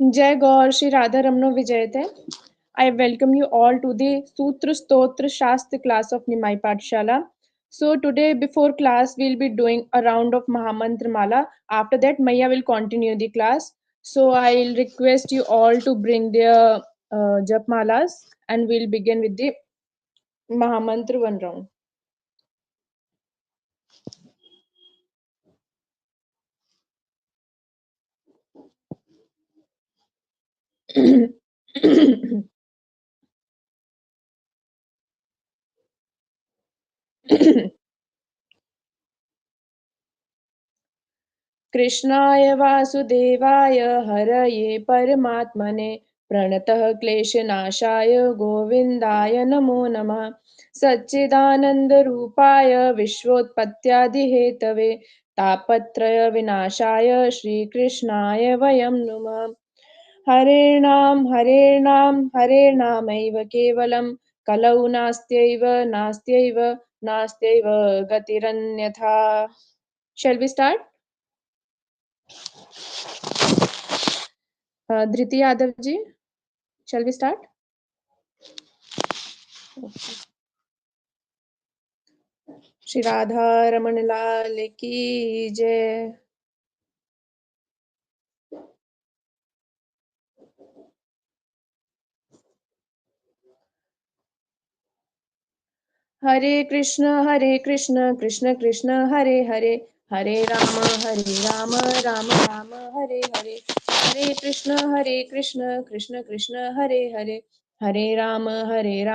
Jai Gaur Shri Radha Ramno Vijayate. I welcome you all to the Sutra Stotra Shastra class of Nimaipathshala. So today before class we'll be doing a round of Mahamantra Mala. After that Maya will continue the class. So I'll request you all to bring their jap malas and we'll begin with the Mahamantra one round. कृष्णाय वासुदेवाय हरये परमात्मने प्रणतः क्लेशनाशाय गोविन्दाय नमो नमः सच्चिदानन्दरूपाय विश्वोत्पत्त्यादिहेतवे तापत्रयविनाशाय श्रीकृष्णाय वयं नुमः हरे नामैव केवलं कलौ नास्त्यैव गतिरन्यथा. Shall we start? Dhriti Yadav ji, shall we start? Shri Radha Raman Lal ki jai. Hare Krishna, Krishna Krishna, Hare Hare, Hare Rama, Rama Rama, Hare Hare, Hare Krishna, Krishna Krishna, Hare Hare, Hare Rama,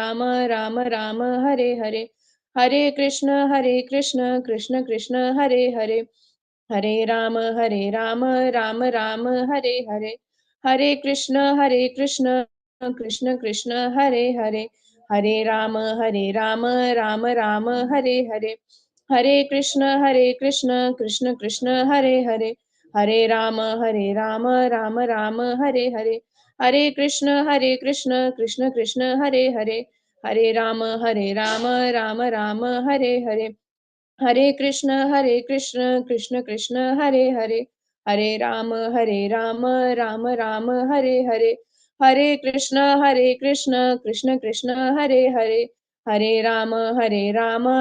Rama Rama, Hare Hare, Hare Krishna, Krishna Krishna, Hare Hare, Hare Rama, Rama Rama, Hare Hare, Hare Krishna, Krishna Krishna, Hare Hare, Hare Rama, Rama Rama, Hare Hare, Hare Krishna, Krishna Krishna, Hare Hare, Hare Rama, Rama Rama, Hare Hare, Hare Krishna, Krishna Krishna, Hare Hare, Hare Rama, Rama Rama, Hare Hare, Hare Krishna, Krishna Krishna, Hare Hare, Hare Rama, Rama Rama, Hare Hare, Hare Krishna, Krishna Krishna, Hare Hare, Hare Rama, Rama Rama,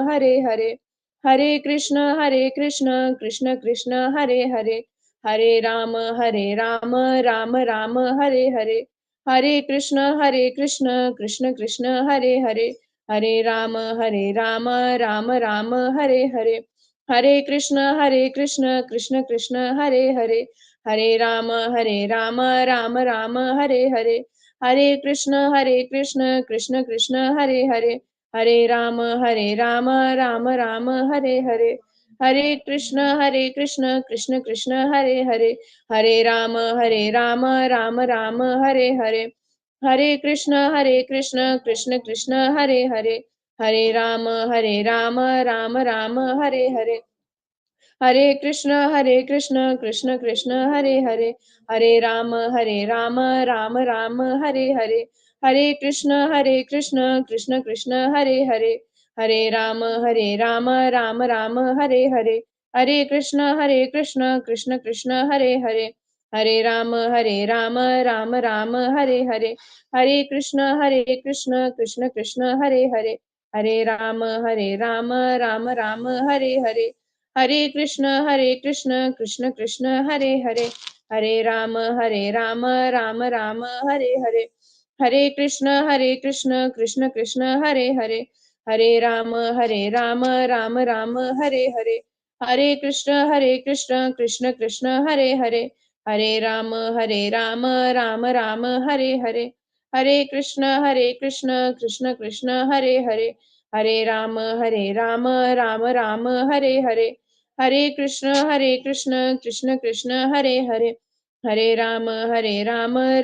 Hare Hare, Hare Krishna, Krishna Krishna, Hare Hare, Hare Rama, Rama Rama, Hare Hare, Hare Krishna, Krishna Krishna, Hare Hare, Hare Rama, Rama Rama, Hare Hare, Hare Krishna, Krishna Krishna, Hare Hare, Hare Rama, Rama Rama, Hare Hare, Hare Krishna, Krishna Krishna, Hare Hare, Hare Rama, Rama Rama, Hare Hare, Hare Krishna, Krishna Krishna, Hare Hare, Hare Rama, Rama Rama, Hare Hare, Hare Krishna, Krishna Krishna, Hare Hare, Hare Rama, Rama Rama, Hare Hare, Hare Krishna, Krishna Krishna, Hare Hare, Hare Rama, Rama Rama, Hare Hare, Hare Krishna, Krishna Krishna, Hare Hare, Hare Rama, Rama Rama, Hare Hare, Hare Krishna, Krishna Krishna, Hare Hare, Hare Rama, Rama Rama, Hare Hare, Hare Krishna, Krishna Krishna, Hare Hare, Hare Rama, Rama Rama, Hare Hare, Hare Krishna, Krishna Krishna, Hare Hare, Hare Rama, Rama Rama, Hare Hare, Hare Krishna, Krishna Krishna, Hare Hare, Hare Rama, Rama Rama, Hare Hare, Hare Krishna, Krishna Krishna, Hare Hare, Hare Rama, Rama Rama, Hare Hare, Hare Krishna, Krishna Krishna, Hare Hare, Hare Rama, Rama Rama, Hare Hare, Hare Krishna, Krishna Krishna, Hare Hare, Hare Rama,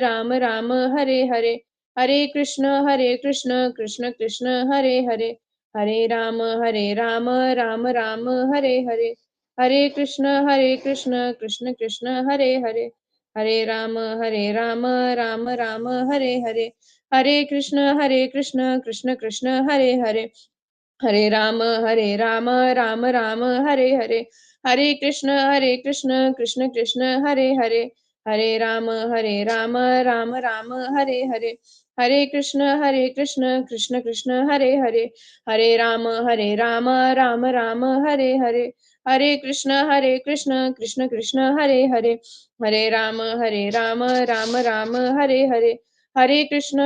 Rama Rama, Hare Hare, Hare Krishna, Krishna Krishna, Hare Hare, Hare Rama, Rama Rama, Hare Hare, Hare Krishna, Krishna Krishna, Hare Hare, Hare Rama, Rama Rama, Hare Hare, Hare Krishna, Krishna Krishna, Hare Hare, Hare Rama, Rama Rama, Hare Hare, Hare Krishna, Krishna Krishna, Hare Hare, हरे राम राम राम हरे हरे, हरे कृष्ण कृष्ण कृष्ण हरे हरे, हरे राम राम राम हरे हरे, हरे कृष्ण कृष्ण कृष्ण हरे हरे, हरे राम राम राम हरे हरे, हरे कृष्ण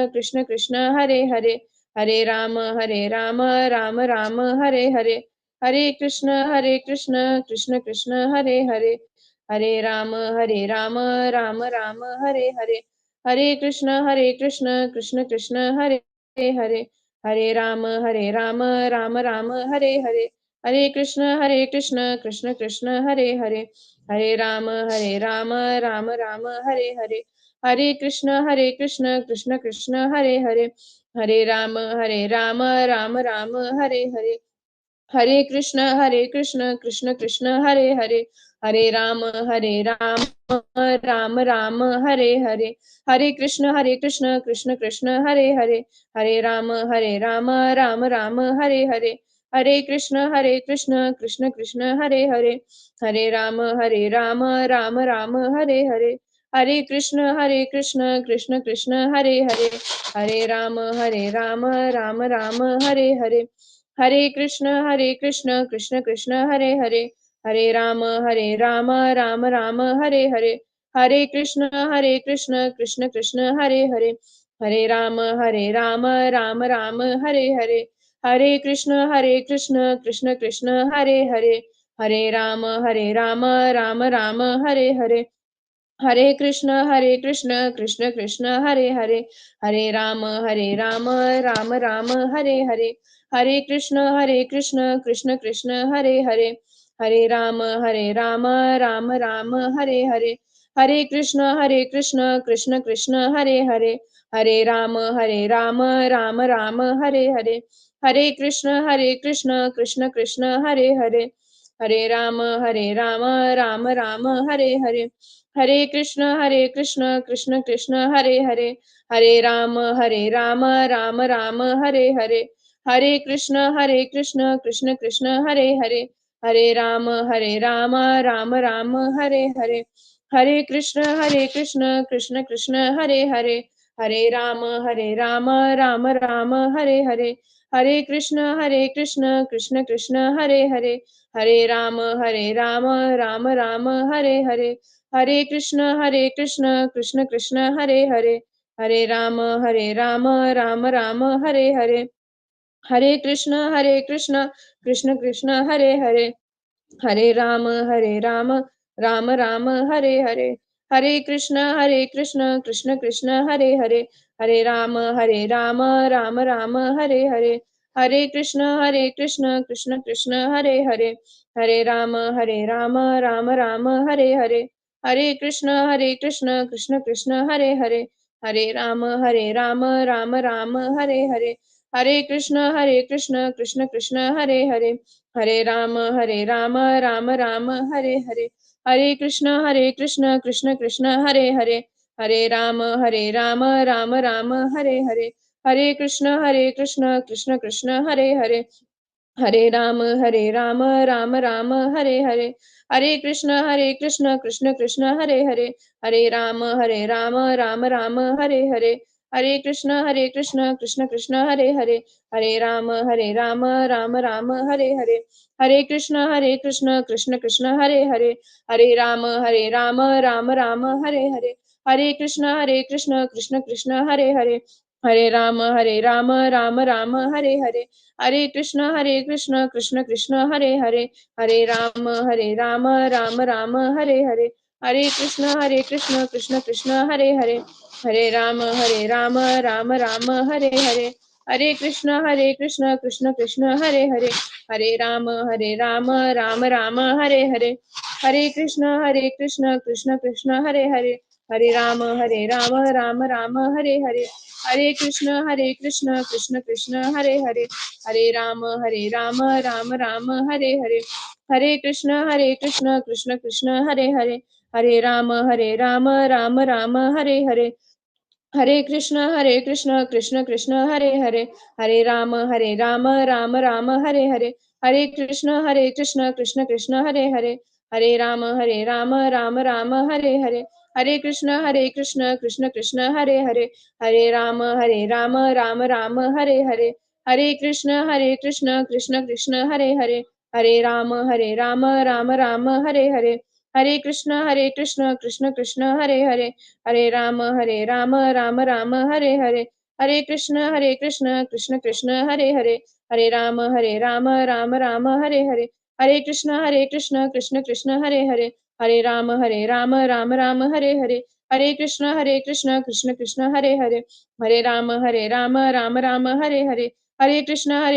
कृष्ण कृष्ण हरे हरे, हरे राम राम राम हरे हरे, हरे कृष्ण कृष्ण कृष्ण हरे हरे, हरे राम राम राम हरे हरे, हरे कृष्ण कृष्ण कृष्ण हरे हरे, हरे राम राम राम हरे हरे, हरे कृष्ण कृष्ण कृष्ण हरे हरे, हरे राम राम राम हरे हरे, हरे कृष्ण कृष्ण कृष्ण हरे हरे, हरे राम राम राम हरे हरे, हरे कृष्ण कृष्ण कृष्ण हरे हरे, हरे राम राम राम हरे हरे, हरे कृष्ण कृष्ण कृष्ण हरे हरे, हरे राम राम राम हरे हरे, हरे कृष्ण कृष्ण कृष्ण हरे हरे, हरे राम राम राम हरे हरे, हरे कृष्ण कृष्ण कृष्ण हरे हरे, हरे राम राम राम हरे हरे, हरे कृष्ण कृष्ण कृष्ण हरे हरे, हरे राम राम राम हरे हरे, हरे कृष्ण कृष्ण कृष्ण हरे हरे, हरे राम राम राम हरे हरे, हरे कृष्ण कृष्ण कृष्ण हरे हरे, हरे राम राम राम हरे हरे, हरे कृष्ण कृष्ण कृष्ण हरे हरे, हरे राम राम राम हरे हरे, हरे कृष्ण कृष्ण कृष्ण हरे हरे, हरे राम राम राम हरे हरे, हरे कृष्ण कृष्ण कृष्ण हरे हरे, हरे राम राम राम हरे हरे, हरे कृष्ण कृष्ण कृष्ण हरे हरे, हरे राम राम राम हरे हरे, हरे कृष्ण कृष्ण कृष्ण हरे हरे, हरे राम राम राम हरे हरे, हरे कृष्ण कृष्ण कृष्ण हरे हरे, हरे राम राम राम हरे हरे, हरे कृष्ण कृष्ण कृष्ण हरे हरे, हरे राम राम राम हरे हरे, हरे कृष्ण कृष्ण कृष्ण हरे हरे, हरे राम राम राम हरे हरे, हरे कृष्ण कृष्ण कृष्ण हरे हरे, हरे राम राम राम हरे हरे, हरे कृष्ण कृष्ण कृष्ण हरे हरे, हरे राम राम राम हरे हरे, हरे कृष्ण कृष्ण कृष्ण हरे हरे, हरे राम राम राम हरे हरे, हरे कृष्ण कृष्ण कृष्ण हरे हरे, हरे राम राम राम हरे हरे, हरे कृष्ण कृष्ण कृष्ण हरे हरे, हरे राम राम राम हरे हरे, हरे कृष्ण कृष्ण कृष्ण हरे हरे, हरे राम राम राम हरे हरे, हरे कृष्ण कृष्ण कृष्ण हरे हरे, हरे राम राम राम हरे हरे, हरे कृष्ण कृष्ण कृष्ण हरे हरे, हरे राम राम राम हरे हरे, हरे कृष्ण कृष्ण कृष्ण हरे हरे, हरे राम राम राम हरे हरे, हरे कृष्ण कृष्ण कृष्ण हरे हरे, हरे राम राम राम हरे हरे, हरे कृष्ण कृष्ण कृष्ण हरे हरे, हरे राम राम राम हरे हरे, हरे कृष्ण कृष्ण कृष्ण हरे हरे, हरे राम राम राम हरे हरे, हरे कृष्ण कृष्ण कृष्ण हरे हरे, हरे राम राम राम हरे हरे, हरे कृष्ण कृष्ण कृष्ण हरे हरे, हरे राम राम राम हरे हरे, हरे कृष्ण कृष्ण कृष्ण हरे हरे, हरे राम राम राम हरे हरे, हरे कृष्ण कृष्ण कृष्ण हरे हरे, हरे राम राम राम हरे हरे, हरे कृष्ण कृष्ण कृष्ण हरे हरे, हरे राम राम राम हरे हरे, हरे कृष्ण कृष्ण कृष्ण हरे हरे, हरे राम राम राम हरे हरे, हरे कृष्ण कृष्ण कृष्ण हरे हरे, हरे राम राम राम हरे हरे, हरे कृष्ण कृष्ण कृष्ण हरे हरे, हरे राम राम राम हरे हरे, हरे कृष्ण कृष्ण कृष्ण हरे हरे, हरे राम राम राम हरे हरे, हरे कृष्ण कृष्ण कृष्ण हरे हरे, हरे राम राम राम हरे हरे, हरे कृष्ण कृष्ण कृष्ण हरे हरे, हरे राम राम राम हरे हरे, हरे कृष्ण कृष्ण कृष्ण हरे हरे, हरे राम राम राम हरे हरे, हरे कृष्ण कृष्ण कृष्ण हरे हरे, हरे राम राम राम हरे हरे, हरे कृष्ण कृष्ण कृष्ण हरे हरे, हरे राम राम राम हरे हरे, हरे कृष्ण कृष्ण कृष्ण हरे हरे, हरे राम राम राम हरे हरे, हरे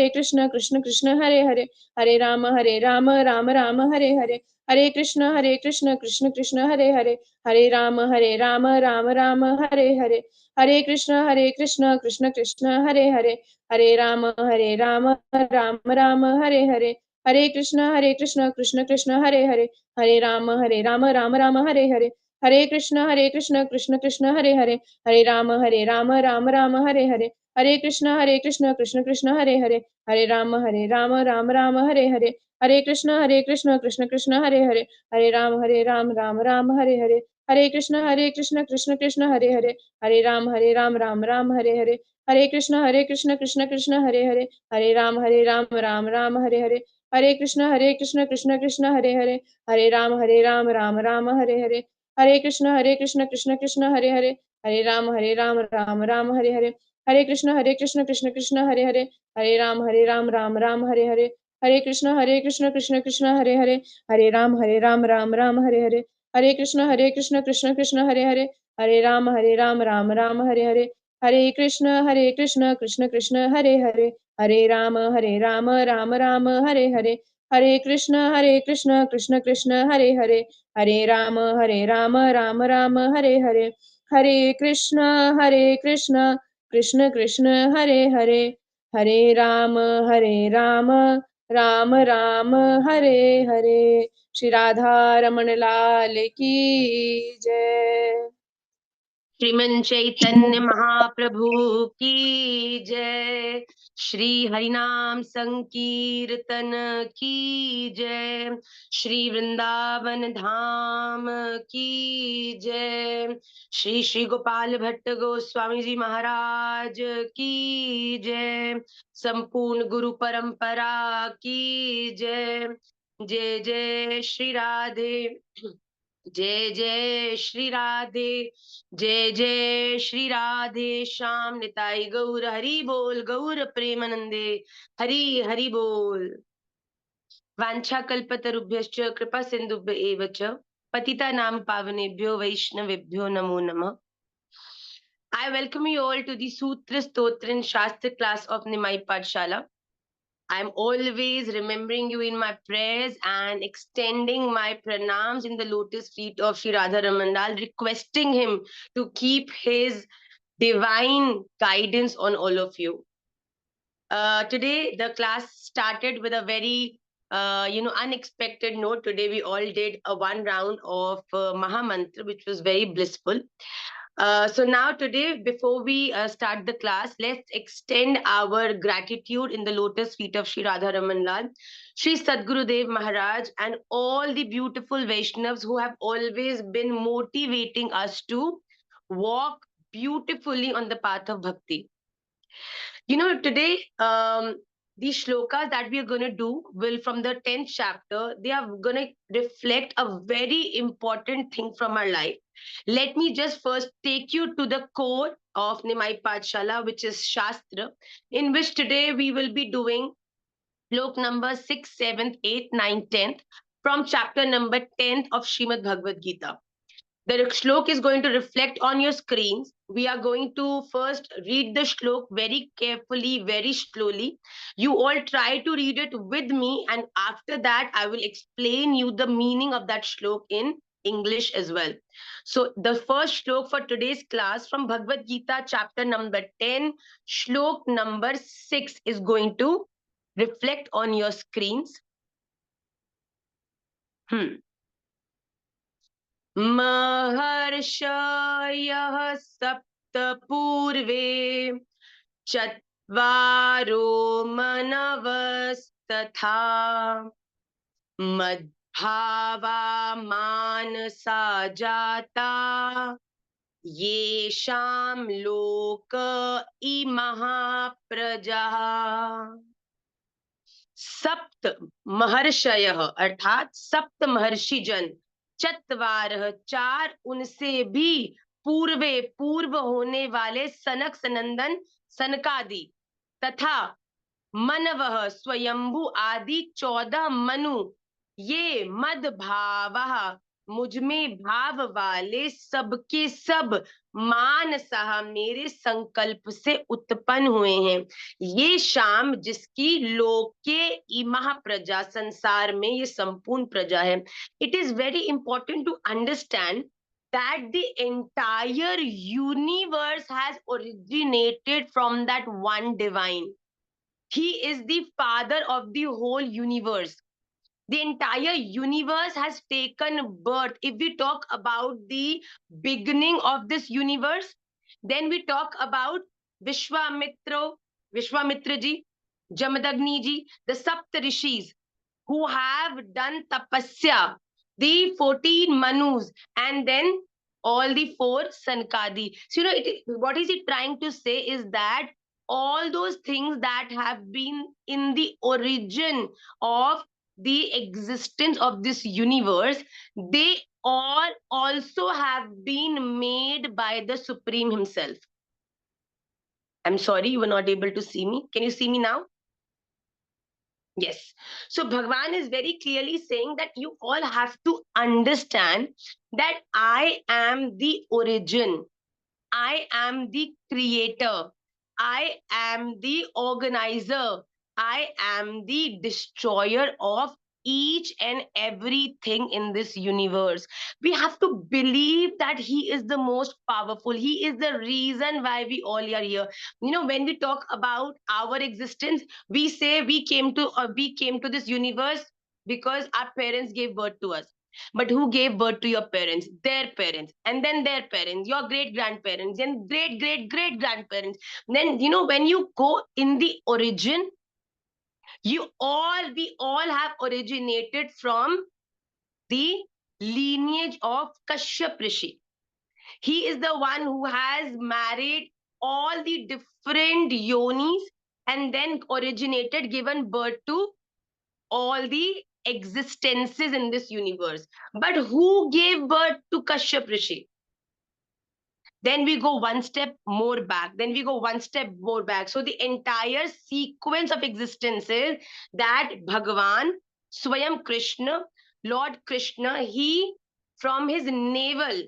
कृष्ण कृष्ण कृष्ण हरे हरे, हरे राम राम राम हरे हरे, हरे कृष्ण कृष्ण कृष्ण हरे हरे, हरे राम राम राम हरे हरे, हरे कृष्ण कृष्ण कृष्ण हरे हरे, हरे राम राम राम हरे हरे, हरे कृष्ण कृष्ण कृष्ण हरे हरे, हरे राम राम राम हरे हरे, हरे कृष्ण कृष्ण कृष्ण हरे हरे, हरे राम राम राम हरे हरे, हरे कृष्ण कृष्ण कृष्ण हरे हरे, हरे राम राम राम हरे हरे, हरे कृष्ण कृष्ण कृष्ण हरे हरे, हरे राम राम राम हरे हरे, हरे कृष्ण कृष्ण कृष्ण हरे हरे, हरे राम राम राम हरे हरे, हरे कृष्ण कृष्ण कृष्ण हरे हरे, हरे राम राम राम हरे हरे, हरे कृष्ण कृष्ण कृष्ण हरे हरे, हरे राम राम राम हरे हरे, हरे कृष्ण कृष्ण कृष्ण हरे हरे, हरे राम राम राम हरे हरे, हरे कृष्ण कृष्ण कृष्ण हरे हरे, हरे राम राम राम हरे हरे, हरे कृष्ण कृष्ण कृष्ण हरे हरे, हरे राम राम राम हरे हरे, हरे कृष्ण कृष्ण कृष्ण हरे हरे, हरे राम राम राम हरे हरे, हरे कृष्ण कृष्ण कृष्ण हरे हरे, हरे राम राम राम हरे हरे, हरे कृष्ण कृष्ण कृष्ण हरे हरे, हरे राम राम राम राम हरे हरे। श्री राधा रमण लाल की जय। श्रीमन चैतन्य महाप्रभु की जय। श्री हरिनाम संकीर्तन की जय। श्री वृंदावन धाम की जय। श्री श्री गोपाल भट्ट गोस्वामी जी महाराज की जय। संपूर्ण गुरु परंपरा की जय। जय जय श्री राधे, जय जय श्री राधे, जय जय श्री राधे श्याम निताई गौर हरि बोल, गौर प्रेमानंदे हरि हरि बोल। वांछा कल्पतरुभ्यश्च कृपा सिंधुभ्य एव च पतिता नाम पावनेभ्यो वैष्णवेभ्यो नमो नमः। I welcome you all to the Sutra Stotra and Shastra class of Nimaipathshala. I'm always remembering you in my prayers and extending my pranams in the lotus feet of Sri Radha Ramandal, requesting him to keep his divine guidance on all of you. Today, the class started with a very unexpected note. Today, we all did a one round of Maha Mantra, which was very blissful. So now today, before we start the class, let's extend our gratitude in the lotus feet of Sri Radha Raman Lal, Sri Sadgurudev Maharaj, and all the beautiful Vaishnavas who have always been motivating us to walk beautifully on the path of bhakti. Today, these shlokas that we are going to do will from the 10th chapter, they are going to reflect a very important thing from our life. Let me just first take you to the core of Nimaipathshala, which is Shastra, in which today we will be doing shlok number 6, 7th, 8th, 9th, 10th from chapter number 10th of Srimad Bhagavad Gita. The shlok is going to reflect on your screens. We are going to first read the shlok very carefully, very slowly. You all try to read it with me, and after that, I will explain you the meaning of that shlok in English as well. So, the first shlok for today's class from Bhagavad Gita, chapter number 10, shlok number 6 is going to reflect on your screens. महर्षयः सप्त पूर्वे चत्वारो मनवस्तथा मध्याह्नः भावा मानसा जाता येषां लोक इमः प्रजा। सप्त महर्षयः अर्थात सप्त महर्षि जन, चत्वारः चार, उनसे भी पूर्व होने वाले सनक सनंदन सनकादि, तथा मनवः स्वयंभू आदि 14 मनु, ये मद भावः मुझ में भाव वाले सबके सब मानसः मेरे संकल्प से उत्पन्न हुए हैं। ये शाम जिसकी लोके इमह प्रजा, संसार में ये संपूर्ण प्रजा है। It is very important to understand that the entire universe has originated from that one divine. He is the father of the whole universe. The entire universe has taken birth. If we talk about the beginning of this universe, then we talk about Vishwamitra, Vishwamitra ji, Jamadagni ji, the Sapt Rishis who have done tapasya, the 14 manus, and then all the four sankadi. So, what is it trying to say is that all those things that have been in the origin of the existence of this universe, they all also have been made by the Supreme Himself. I'm sorry, you were not able to see me. Can you see me now? Yes. So Bhagwan is very clearly saying that you all have to understand that I am the origin. I am the creator. I am the organizer. I am the destroyer of each and everything in this universe. We have to believe that He is the most powerful. He is the reason why we all are here. When we talk about our existence, we say we came to this universe because our parents gave birth to us. But who gave birth to your parents? Their parents, and then their parents, your great grandparents, and great grandparents. Then, when you go in the origin, we all have originated from the lineage of Kashyap Rishi. He is the one who has married all the different yonis and then given birth to all the existences in this universe. But who gave birth to Kashyap Rishi? Then we go one step more back. Then we go one step more back. So the entire sequence of existences that Bhagavan, Swayam Krishna, Lord Krishna, he from his navel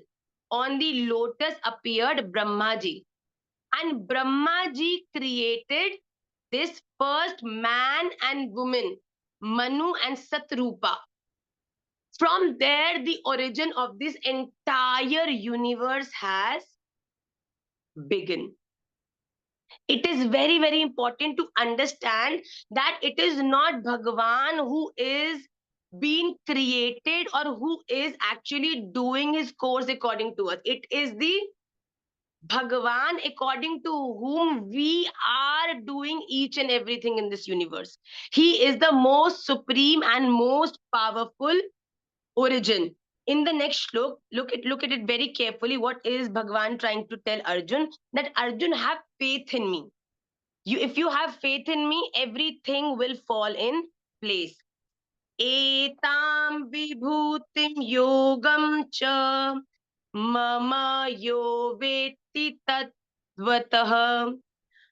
on the lotus appeared Brahmaji. And Brahmaji created this first man and woman, Manu and Satrupa. From there, the origin of this entire universe has begun. It is very, very important to understand that it is not Bhagavan who is being created or who is actually doing his course according to us. It is the Bhagavan according to whom we are doing each and everything in this universe. He is the most supreme and most powerful origin. In the next shlok, look at it very carefully. What is Bhagavan trying to tell Arjun? That Arjun, have faith in me. If you have faith in me, everything will fall in place. Etam vibhutim yogam cha mama yo veti tatvatah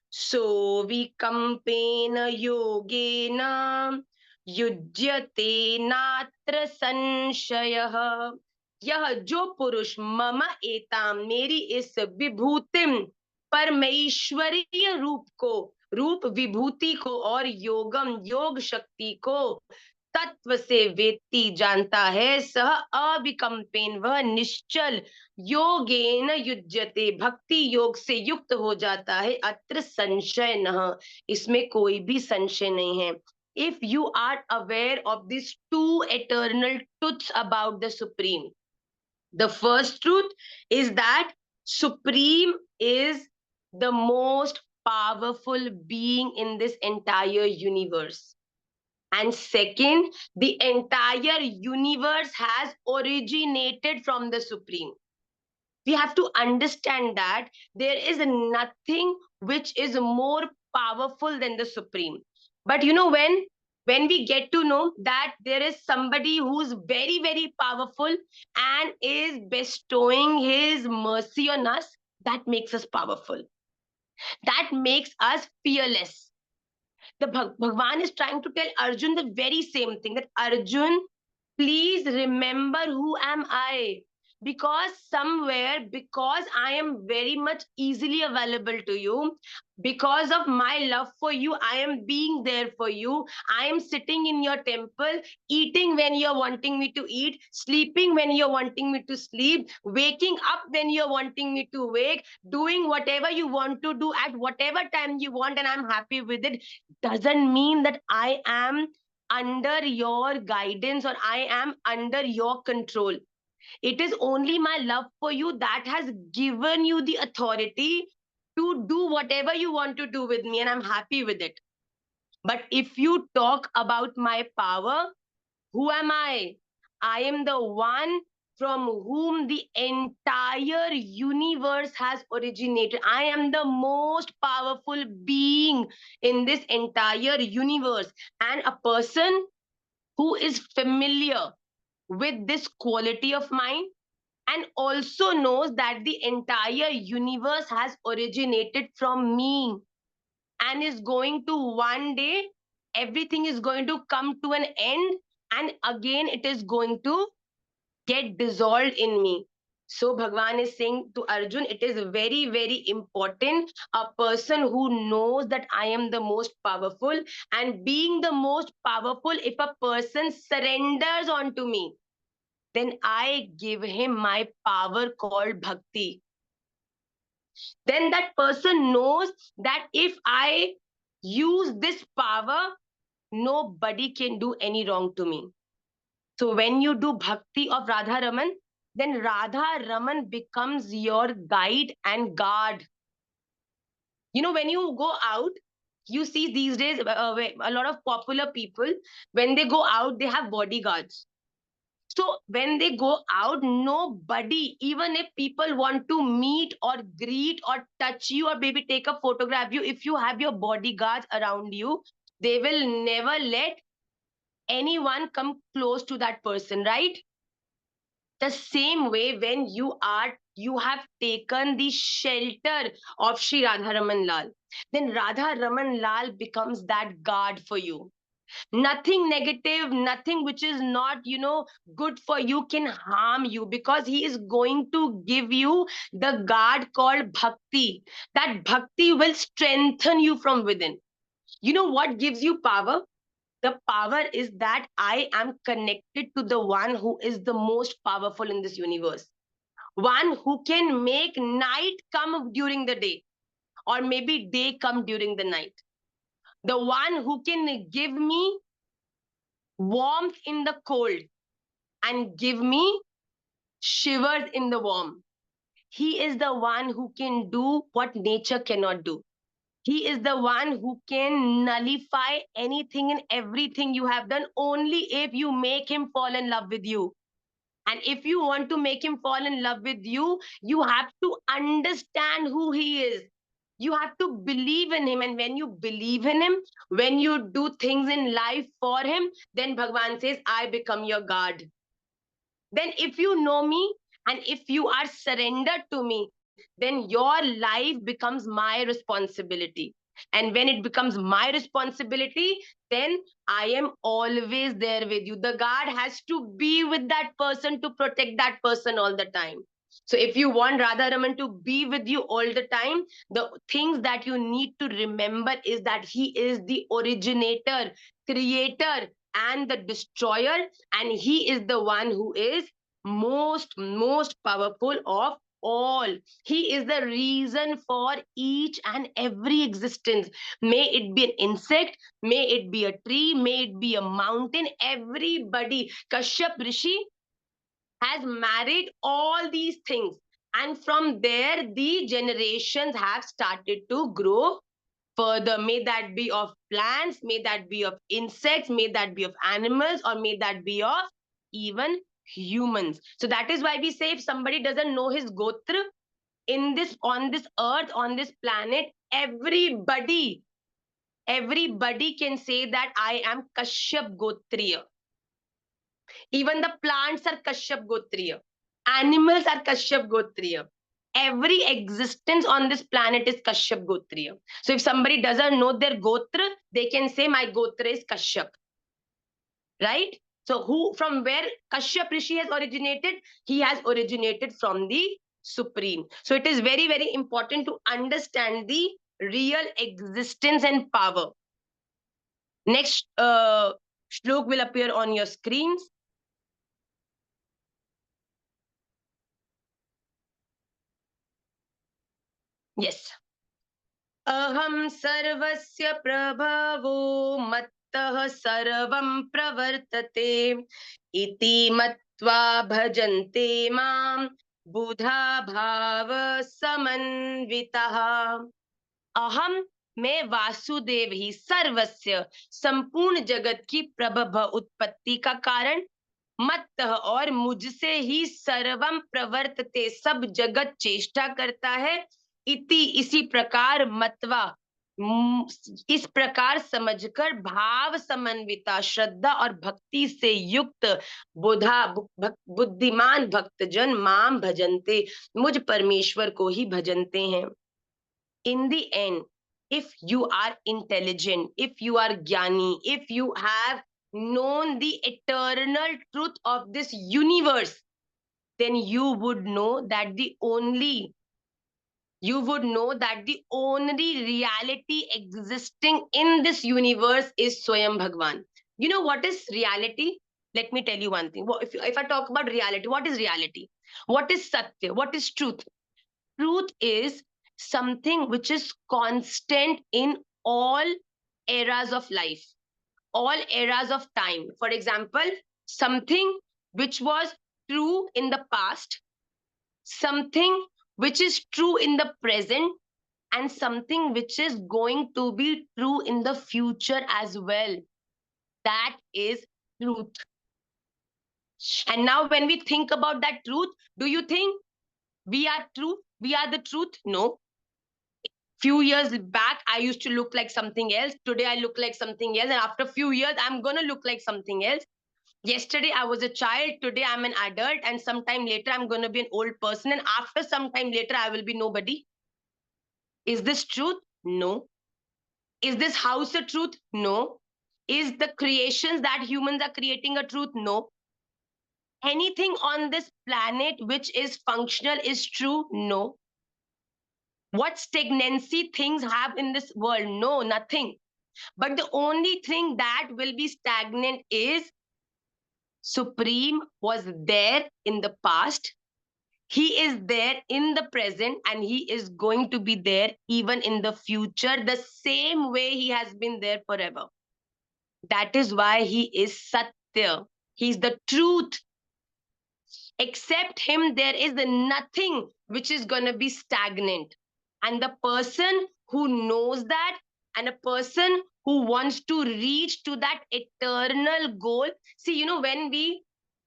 so vikampena yogena युज्यते नात्र संशयः। यह जो पुरुष मम एताम, मेरी इस विभूतिम परमेश्वरीय रूप विभूति को और योगम योग शक्ति को तत्व से वेत्ती जानता है, सह अविकम्पेन वह निश्चल योगेन युज्यते भक्ति योग से युक्त हो जाता है, अत्र संशय न, इसमें कोई भी संशय नहीं है। If you are aware of these two eternal truths about the Supreme, the first truth is that Supreme is the most powerful being in this entire universe. And second, the entire universe has originated from the Supreme. We have to understand that there is nothing which is more powerful than the Supreme. But when we get to know that there is somebody who's very, very powerful and is bestowing his mercy on us, that makes us powerful. That makes us fearless. The Bhagwan is trying to tell Arjun the very same thing, that Arjun, please remember who am I. Because somewhere, because I am very much easily available to you, because of my love for you, I am being there for you. I am sitting in your temple, eating when you're wanting me to eat, sleeping when you're wanting me to sleep, waking up when you're wanting me to wake, doing whatever you want to do at whatever time you want, and I'm happy with it. Doesn't mean that I am under your guidance or I am under your control. It is only my love for you that has given you the authority to do whatever you want to do with me, and I'm happy with it. But if you talk about my power, who am I? I am the one from whom the entire universe has originated. I am the most powerful being in this entire universe. And a person who is familiar with this quality of mine and also knows that the entire universe has originated from me and is going to one day, everything is going to come to an end, and again it is going to get dissolved in me. So Bhagwan is saying to Arjun, it is very, very important, a person who knows that I am the most powerful, and being the most powerful, if a person surrenders onto me, then I give him my power called bhakti. Then that person knows that if I use this power, nobody can do any wrong to me. So when you do bhakti of Radha Raman, then Radha Raman becomes your guide and guard. When you go out, you see these days a lot of popular people, when they go out, they have bodyguards. So when they go out, nobody, even if people want to meet or greet or touch you or maybe take a photograph you, if you have your bodyguards around you, they will never let anyone come close to that person, right? The same way, when you have taken the shelter of Sri Radha Raman Lal, then Radha Raman Lal becomes that guard for you. Nothing negative, nothing which is not good for you can harm you, because he is going to give you the guard called bhakti. That bhakti will strengthen you from within. What gives you power? The power is that I am connected to the one who is the most powerful in this universe, one who can make night come during the day, or maybe day come during the night, the one who can give me warmth in the cold and give me shivers in the warm. He is the one who can do what nature cannot do. He is the one who can nullify anything and everything you have done, only if you make him fall in love with you. And if you want to make him fall in love with you have to understand who he is. You have to believe in him. And when you believe in him, when you do things in life for him, then Bhagwan says, I become your guard. Then if you know me and if you are surrendered to me, then your life becomes my responsibility. And when it becomes my responsibility, then I am always there with you. The guard has to be with that person to protect that person all the time. So if you want Radha Raman to be with you all the time, the things that you need to remember is that he is the originator, creator, and the destroyer, and he is the one who is most powerful of all. He is the reason for each and every existence. May it be an insect, may it be a tree, may it be a mountain, everybody. Kashyap Rishi has married all these things, and from there the generations have started to grow further. May that be of plants, may that be of insects, may that be of animals, or may that be of even humans. So that is why we say if somebody doesn't know his gotra in this, on this earth, on this planet, everybody can say that I am Kashyap Gotriya. Even the plants are Kashyap Gotriya. Animals are Kashyap Gotriya. Every existence on this planet is Kashyap Gotriya. So if somebody doesn't know their Gotra, they can say my Gotra is Kashyap. Right? So who, from where Kashyap Rishi has originated? He has originated from the Supreme. So it is very, very important to understand the real existence and power. Next shlok will appear on your screens. Yes. Aham sarvasya prabhavo mattah sarvam pravartate iti matva bhajante mam बुधा भाव समन्वितः. अहम, मैं वासुदेव ही, सर्वस्य, संपूर्ण जगत की प्रभव, उत्पत्ति का कारण, मत, और मुझसे ही, सर्वम प्रवर्तते, सब जगत चेष्टा करता है, इति, इसी प्रकार, मतवा, इस प्रकार समझकर, भाव समन्विता, श्रद्धा और भक्ति से युक्त, बुद्धिमान भक्तजन माम भजन्ते, मुझ परमेश्वर को ही भजनते हैं. In the end, if you are intelligent, if you are jnani, if you have known the eternal truth of this universe, then you would know that the only reality existing in this universe is Swayam Bhagwan. You know what is reality? Let me tell you one thing. If I talk about reality, what is reality? What is Satya? What is truth? Truth is something which is constant in all eras of life, all eras of time. For example, something which was true in the past, something which is true in the present, and something which is going to be true in the future as well. That is truth. And now, when we think about that truth, do you think we are true? We are the truth? No. Few years back, I used to look like something else. Today, I look like something else. And after a few years, I'm going to look like something else. Yesterday, I was a child. Today, I'm an adult. And sometime later, I'm going to be an old person. And after some time later, I will be nobody. Is this truth? No. Is this house a truth? No. Is the creations that humans are creating a truth? No. Anything on this planet which is functional is true? No. What stagnancy things have in this world? No, nothing. But the only thing that will be stagnant is Supreme was there in the past. He is there in the present, and he is going to be there even in the future, the same way he has been there forever. That is why he is Satya. He's the truth. Except him, there is nothing which is going to be stagnant. And the person who knows that, and a person who wants to reach to that eternal goal. See, you know, when we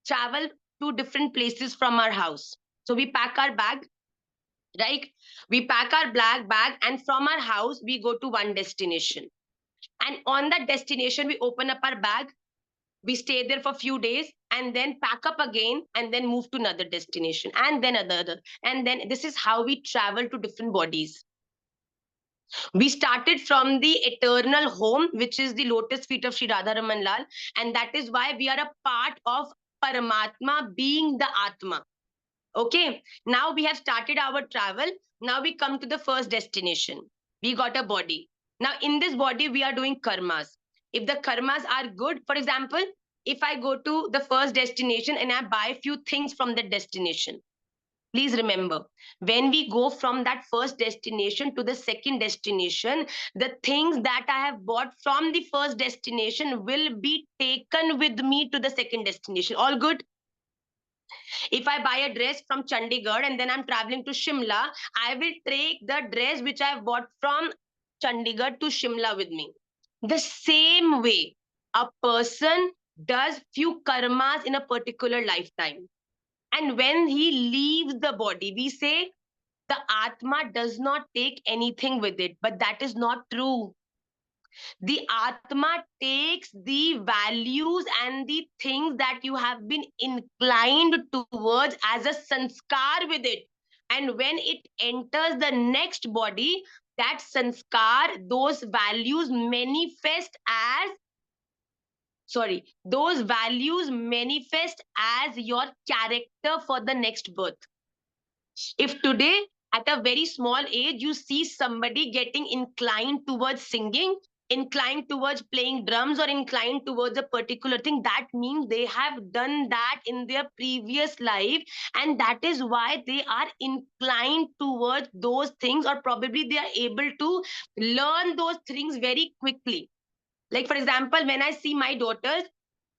travel to different places from our house, so we pack our bag, right? We pack our black bag, and from our house, we go to one destination. And on that destination, we open up our bag, we stay there for a few days, and then pack up again, and then move to another destination, and then another. And then this is how we travel to different bodies. We started from the eternal home, which is the lotus feet of Sri Radharaman Lal, and that is why we are a part of Paramatma, being the Atma. Okay, now we have started our travel. Now we come to the first destination. We got a body. Now in this body, we are doing karmas. If the karmas are good, for example, if I go to the first destination and I buy a few things from that destination, please remember, when we go from that first destination to the second destination, the things that I have bought from the first destination will be taken with me to the second destination. All good? If I buy a dress from Chandigarh and then I'm traveling to Shimla, I will take the dress which I've bought from Chandigarh to Shimla with me. The same way a person does few karmas in a particular lifetime. And when he leaves the body, we say the Atma does not take anything with it. But that is not true. The Atma takes the values and the things that you have been inclined towards as a sanskar with it. And when it enters the next body, that sanskar, those values manifest as, those values manifest as your character for the next birth. If today, at a very small age, you see somebody getting inclined towards singing, inclined towards playing drums, or inclined towards a particular thing, that means they have done that in their previous life, and that is why they are inclined towards those things, or probably they are able to learn those things very quickly. Like, for example, when I see my daughters,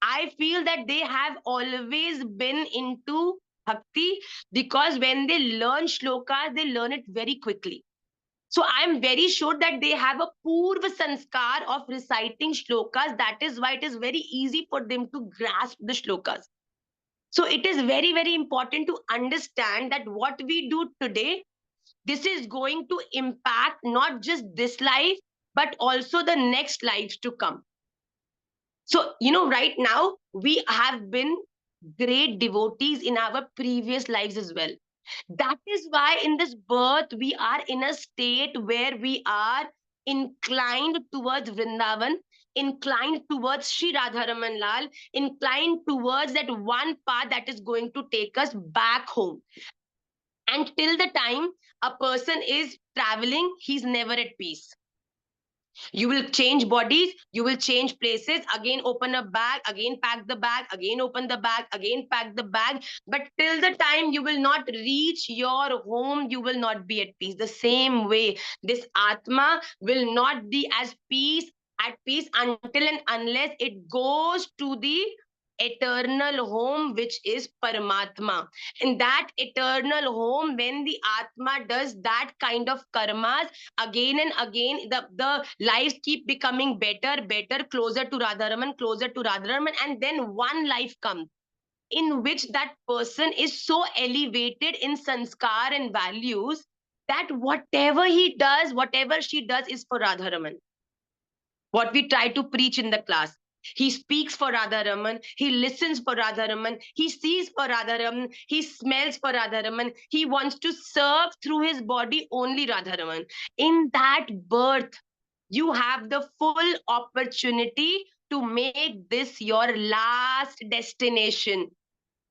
I feel that they have always been into bhakti, because when they learn shlokas, they learn it very quickly. So I'm very sure that they have a purva sanskar of reciting shlokas. That is why it is very easy for them to grasp the shlokas. So it is very, very important to understand that what we do today, this is going to impact not just this life, but also the next lives to come. So, right now, we have been great devotees in our previous lives as well. That is why in this birth, we are in a state where we are inclined towards Vrindavan, inclined towards Sri Radharaman Lal, inclined towards that one path that is going to take us back home. And till the time a person is traveling, he's never at peace. You will change bodies, you will change places, again open a bag, again pack the bag, again open the bag, again pack the bag. But till the time you will not reach your home, you will not be at peace. The same way, this Atma will not be at peace until and unless it goes to the eternal home, which is Paramatma. In that eternal home, when the Atma does that kind of karmas, again and again, the lives keep becoming better, closer to Radharaman, closer to Radharaman, and then one life comes in which that person is so elevated in sanskar and values that whatever he does, whatever she does is for Radharaman. What we try to preach in the class. He speaks for Radharaman, he listens for Radharaman, he sees for Radharaman, he smells for Radharaman, he wants to serve through his body only Radharaman. In that birth, you have the full opportunity to make this your last destination.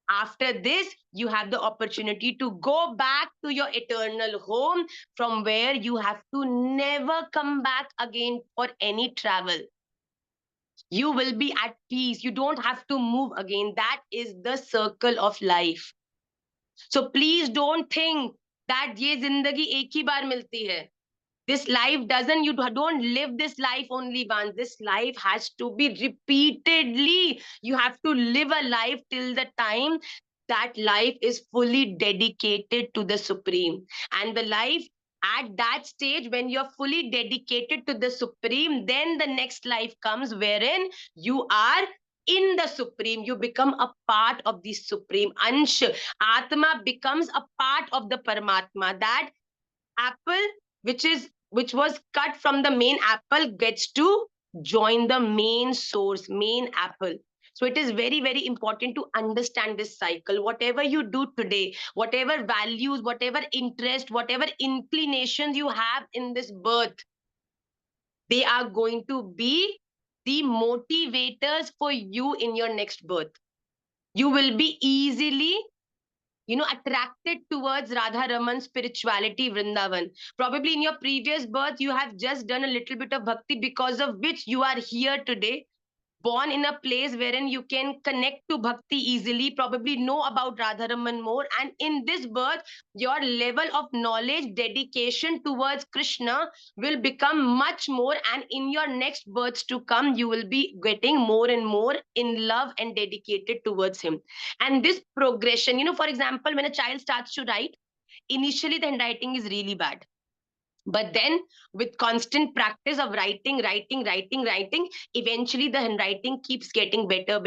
After this, you have the opportunity to go back to your eternal home, from where you have to never come back again for any travel. You will be at peace. You don't have to move again. That is the circle of life. So please don't think that ye zindagi ek hi baar milti hai. This life doesn't, you don't live this life only once. This life has to be repeatedly. You have to live a life till the time that life is fully dedicated to the Supreme. And the life at that stage, when you're fully dedicated to the Supreme, then the next life comes wherein you are in the Supreme. You become a part of the Supreme. Ansh, Atma becomes a part of the Paramatma. That apple which was cut from the main apple gets to join the main source, main apple. So it is very, very important to understand this cycle. Whatever you do today, whatever values, whatever interest, whatever inclinations you have in this birth, they are going to be the motivators for you in your next birth. You will be easily attracted towards Radha Raman spirituality, Vrindavan. Probably in your previous birth, you have just done a little bit of bhakti, because of which you are here today, born in a place wherein you can connect to bhakti easily, probably know about Radharaman more. And in this birth, your level of knowledge, dedication towards Krishna will become much more. And in your next births to come, you will be getting more and more in love and dedicated towards him. And this progression, for example, when a child starts to write, initially the handwriting is really bad. But then, with constant practice of writing, eventually the handwriting keeps getting better.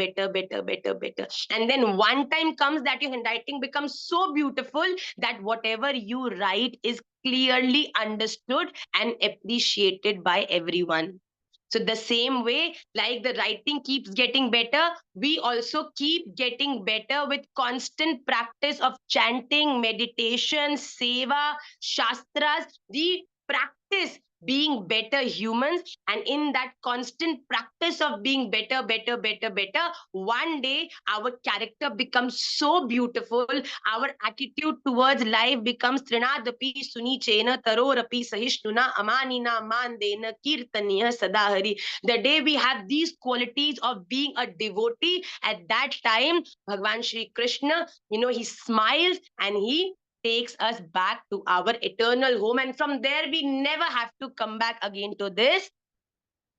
And then one time comes that your handwriting becomes so beautiful that whatever you write is clearly understood and appreciated by everyone. So, the same way, like the writing keeps getting better, we also keep getting better with constant practice of chanting, meditation, seva, shastras. We practice being better humans, and in that constant practice of being better, one day our character becomes so beautiful, our attitude towards life becomes trinadapi sunichena tarorapi sahishnuna amanina mandena kirtaniya sadahari. The day we have these qualities of being a devotee, at that time Bhagwan Shri Krishna, he smiles and he takes us back to our eternal home. And from there, we never have to come back again to this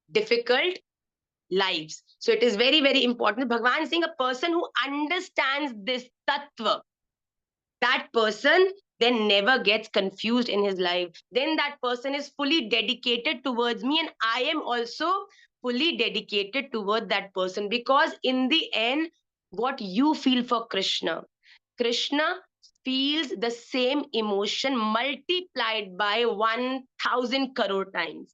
difficult lives. So it is very, very important. Bhagavan is saying a person who understands this tattva, that person then never gets confused in his life. Then that person is fully dedicated towards me, and I am also fully dedicated toward that person, because in the end, what you feel for Krishna feels the same emotion multiplied by 1000 crore times.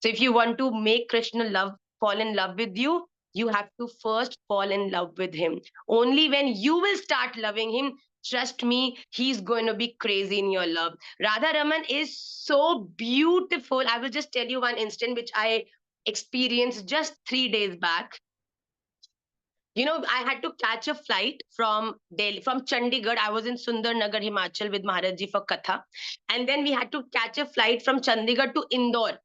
So if you want to make Krishna fall in love with you, you have to first fall in love with him. Only when you will start loving him, trust me, he's going to be crazy in your love. Radha Raman is so beautiful. I will just tell you one instant which I experienced just 3 days back. I had to catch a flight from Delhi, from Chandigarh. I was in Sundarnagar, Himachal with Maharajji for Katha. And then we had to catch a flight from Chandigarh to Indore.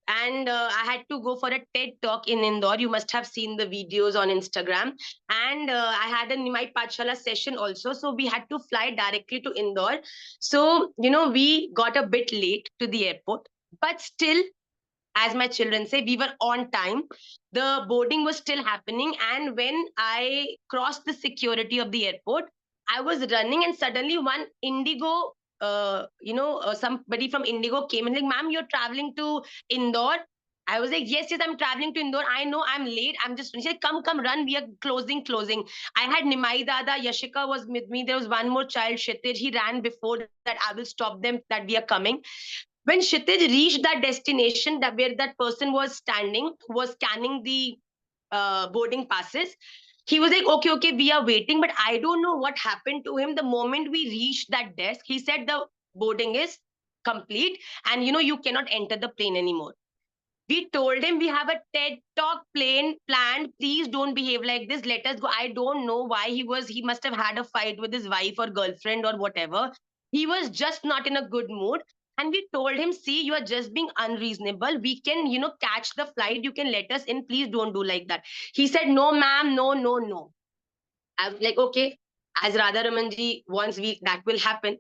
And I had to go for a TED talk in Indore. You must have seen the videos on Instagram. And I had a Nimaipathshala session also. So we had to fly directly to Indore. So, we got a bit late to the airport. But still, as my children say, we were on time. The boarding was still happening. And when I crossed the security of the airport, I was running, and suddenly one Indigo, somebody from Indigo came and like, ma'am, you're traveling to Indore. I was like, yes, I'm traveling to Indore. I know I'm late. I'm just, she said, come, run. We are closing. I had Nimai Dada, Yashika was with me. There was one more child, Kshitij. He ran before that. I will stop them, that we are coming. When Kshitij reached that destination, that where that person was standing, was scanning the boarding passes, he was like, okay, we are waiting. But I don't know what happened to him. The moment we reached that desk, he said the boarding is complete, and you cannot enter the plane anymore. We told him we have a TED talk plane planned. Please don't behave like this. Let us go. I don't know why he must have had a fight with his wife or girlfriend or whatever. He was just not in a good mood. And we told him, see, you are just being unreasonable. We can, catch the flight. You can let us in. Please don't do like that. He said, no, ma'am, no. I was like, okay, as Radha Ramanji wants, that will happen.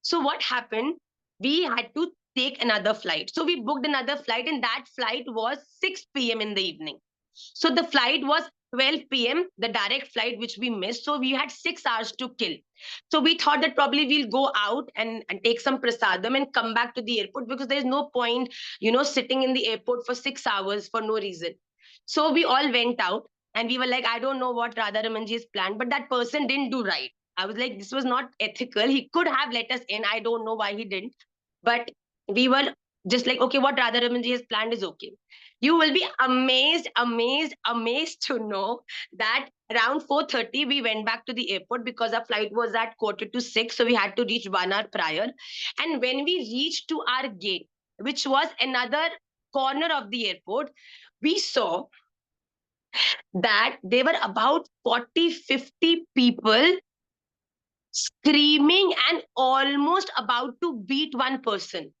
So what happened? We had to take another flight. So we booked another flight, and that flight was 6 p.m. in the evening. So the flight was 12 p.m., the direct flight, which we missed. So we had 6 hours to kill. So we thought that probably we'll go out and take some prasadam and come back to the airport, because there's no point, sitting in the airport for 6 hours for no reason. So we all went out, and we were like, I don't know what Radha Ramanji has planned, but that person didn't do right. I was like, this was not ethical. He could have let us in. I don't know why he didn't. But we were just like, okay, what Radha Ramanji has planned is okay. You will be amazed to know that around 4:30 we went back to the airport, because our flight was at 5:45, so we had to reach 1 hour prior. And when we reached to our gate, which was another corner of the airport, we saw that there were about 40-50 people screaming and almost about to beat one person.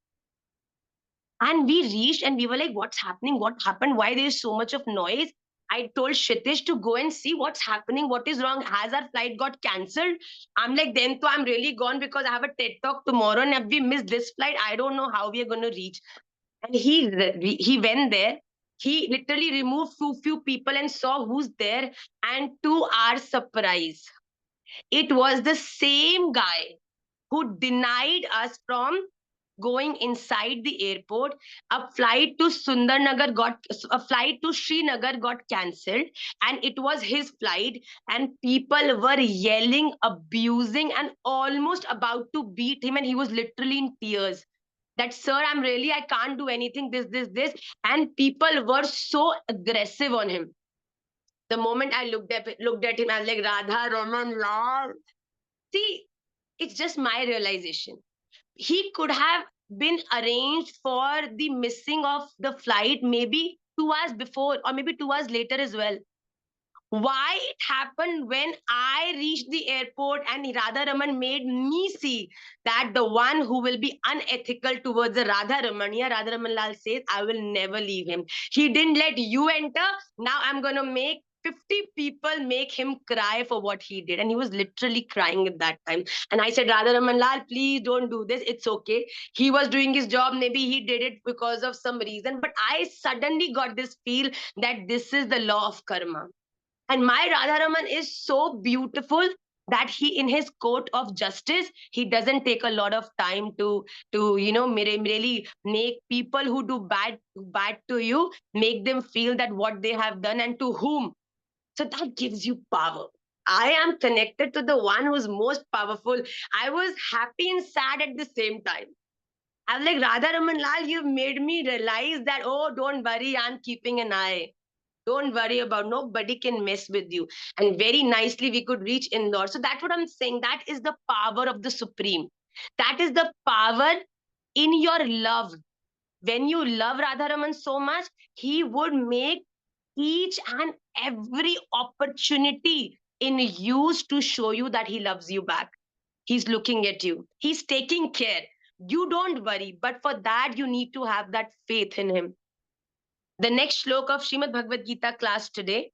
And we reached and we were like, what's happening? What happened? Why there is so much of noise? I told Kshitij to go and see what's happening. What is wrong? Has our flight got cancelled? I'm like, then I'm really gone, because I have a TED talk tomorrow, and if we miss this flight, I don't know how we are going to reach. And he went there. He literally removed few people and saw who's there. And to our surprise, it was the same guy who denied us from going inside the airport. A flight to Srinagar got cancelled, and it was his flight. And people were yelling, abusing, and almost about to beat him. And he was literally in tears. That, sir, I can't do anything. This. And people were so aggressive on him. The moment I looked at him, I was like, Radha Raman Lal. See, it's just my realization. He could have been arranged for the missing of the flight maybe 2 hours before, or maybe 2 hours later as well. Why it happened when I reached the airport and Radharaman made me see that the one who will be unethical towards the Radharaman Lal says, I will never leave him. He didn't let you enter. Now I'm going to make 50 people make him cry for what he did. And he was literally crying at that time. And I said, Radharaman Lal, please don't do this. It's okay. He was doing his job. Maybe he did it because of some reason. But I suddenly got this feel that this is the law of karma. And my Radharaman is so beautiful that he, in his court of justice, he doesn't take a lot of time to really make people who do bad to you, make them feel that what they have done and to whom. So that gives you power. I am connected to the one who's most powerful. I was happy and sad at the same time. I'm like, Radharaman Lal, you've made me realize that, oh, don't worry, I'm keeping an eye. Don't worry about, nobody can mess with you. And very nicely we could reach Indore. So that's what I'm saying. That is the power of the Supreme. That is the power in your love. When you love Radharaman so much, he would make each and every opportunity in use to show you that he loves you back. He's looking at you. He's taking care. You don't worry. But for that, you need to have that faith in him. The next shloka of Srimad Bhagavad Gita class today,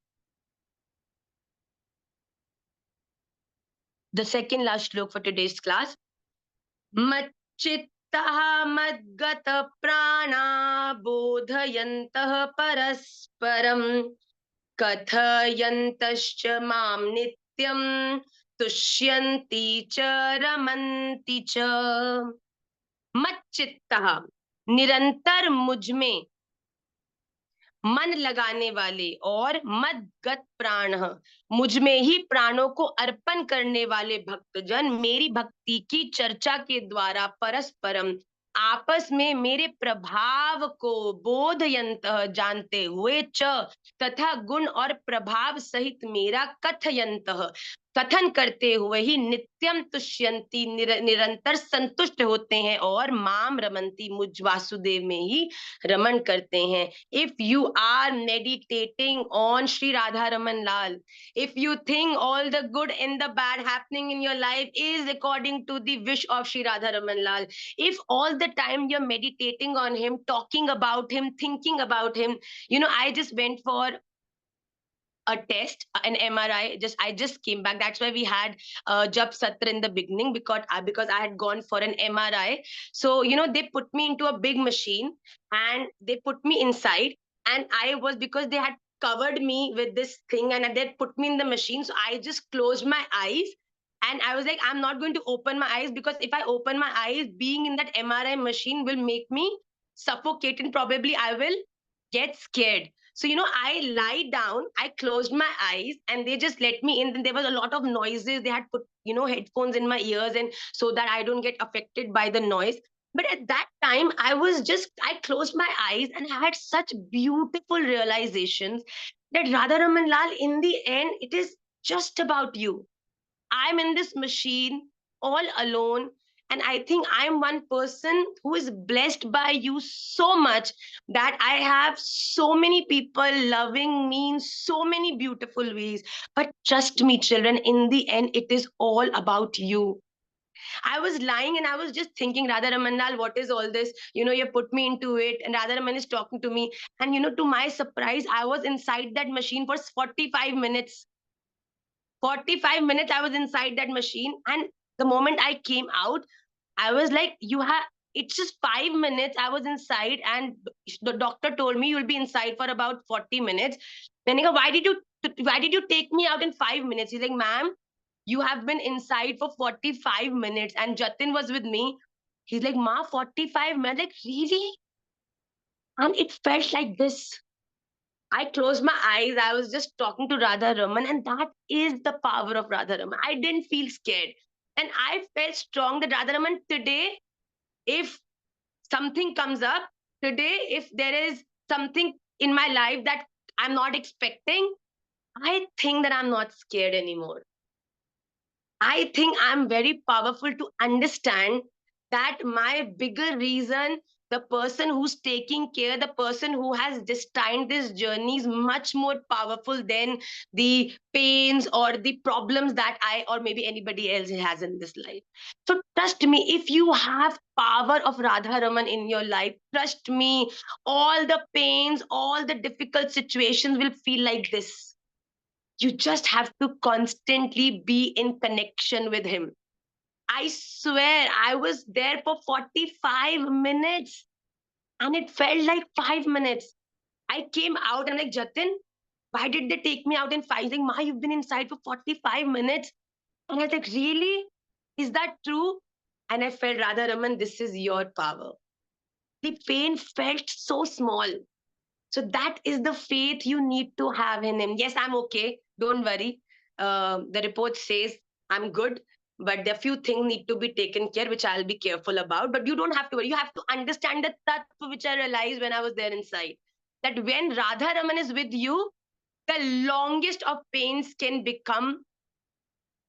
the second last shloka for today's class. Machchittah madgata prana bodhayantah parasparam kathayantascha mam nityam tushyanti cha ramanti cha. Machchittah, निरंतर मुझ में मन लगाने वाले और मदगत प्राण, मुझ में ही प्राणों को अर्पण करने वाले भक्तजन मेरी भक्ति की चर्चा के द्वारा परस्परम आपस में मेरे प्रभाव को बोधयंत जानते हुए च तथा गुण और प्रभाव सहित मेरा कथयंत कथन करते हुए ही नित्यम तुष्यंती निरंतर संतुष्ट होते हैं और माम रमंती मुझ वासुदेव में ही रमन करते हैं. If you are meditating on Sri Radha Raman Lal, if you think all the good and the bad happening in your life is according to the wish of Sri Radha Raman Lal, if all the time you're meditating on him, talking about him, thinking about him, I just went for a test, an MRI. I just came back. That's why we had Jap Satra in the beginning, because I had gone for an MRI. So they put me into a big machine and they put me inside, and I was, because they had covered me with this thing and they put me in the machine. So I just closed my eyes and I was like, I'm not going to open my eyes, because if I open my eyes, being in that MRI machine will make me suffocate and probably I will get scared. So, I lie down, I closed my eyes, and they just let me in. Then there was a lot of noises. They had put, headphones in my ears, and so that I don't get affected by the noise. But at that time, I closed my eyes and I had such beautiful realizations that Radharaman Lal, in the end, it is just about you. I'm in this machine all alone. And I think I'm one person who is blessed by you so much that I have so many people loving me in so many beautiful ways. But trust me, children, in the end, it is all about you. I was lying and I was just thinking, Radha Ramanal, what is all this? You put me into it, and Radha Raman is talking to me. And to my surprise, I was inside that machine for 45 minutes. 45 minutes I was inside that machine. And the moment I came out, I was like, it's just 5 minutes I was inside, and the doctor told me you'll be inside for about 40 minutes. Then he go, why did you take me out in 5 minutes? He's like, ma'am, you have been inside for 45 minutes. And Jatin was with me. He's like, Ma, 45. I'm like, really? And it felt like this. I closed my eyes. I was just talking to Radha Raman, and that is the power of Radha Raman. I didn't feel scared. And I felt strong that Radha Raman, today, if something comes up, today, if there is something in my life that I'm not expecting, I think that I'm not scared anymore. I think I'm very powerful to understand that my bigger reason, the person who's taking care, the person who has destined this journey is much more powerful than the pains or the problems that I or maybe anybody else has in this life. So trust me, if you have power of Radha Raman in your life, trust me, all the pains, all the difficult situations will feel like this. You just have to constantly be in connection with him. I swear, I was there for 45 minutes and it felt like 5 minutes. I came out and like, Jatin, why did they take me out in five? He's like, Ma, you've been inside for 45 minutes. And I was like, really? Is that true? And I felt, Radha Raman, this is your power. The pain felt so small. So that is the faith you need to have in him. Yes, I'm okay. Don't worry. The report says I'm good, but there are few things need to be taken care, which I'll be careful about. But you don't have to worry. You have to understand the tattva which I realized when I was there inside. That when Radha Raman is with you, the longest of pains can become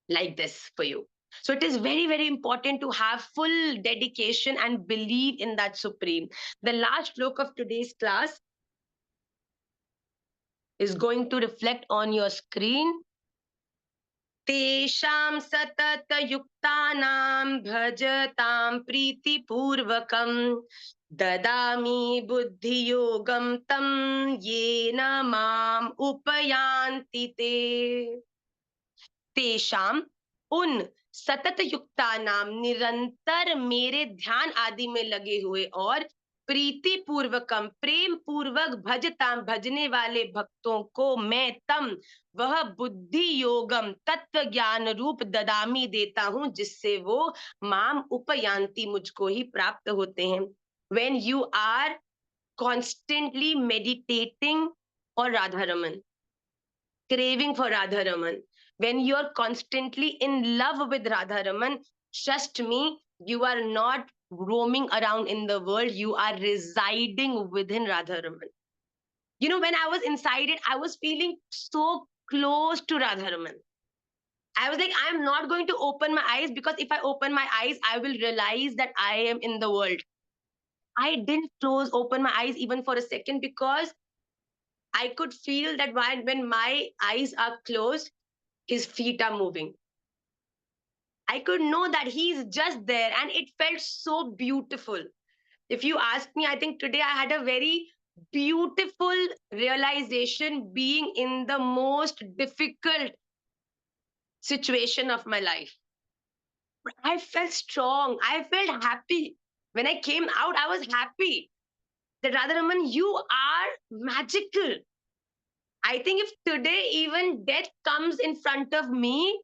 like this for you. So it is very, very important to have full dedication and believe in that Supreme. The last sloka of today's class is going to reflect on your screen. तेषां सततयुक्तानां भजतां प्रीतिपूर्वकं ददामि बुद्धियोगं तं येन माम् उपयान्ति ते तेषाम उन सतत युक्ता नाम निरंतर मेरे ध्यान आदि में लगे हुए और प्रीति पूर्वकम प्रेम पूर्वक भजताम भजने वाले भक्तों को मैं तम वह बुद्धि योगम तत्व ज्ञान रूप ददामी देता हूं जिससे वो माम उपयांति मुझको ही प्राप्त होते हैं. When you are constantly meditating or Radha Raman, craving for Radha Raman, when you're constantly in love with Radha Raman, trust me, you are not roaming around in the world, you are residing within Radha Raman. You know, when I was inside it, I was feeling so close to Radha Raman. I was like, I'm not going to open my eyes because if I open my eyes, I will realize that I am in the world. I didn't open my eyes even for a second because I could feel that when my eyes are closed, his feet are moving. I could know that he's just there and it felt so beautiful. If you ask me, I think today I had a very beautiful realization being in the most difficult situation of my life. I felt strong. I felt happy. When I came out, I was happy that Radharaman, you are magical. I think if today even death comes in front of me,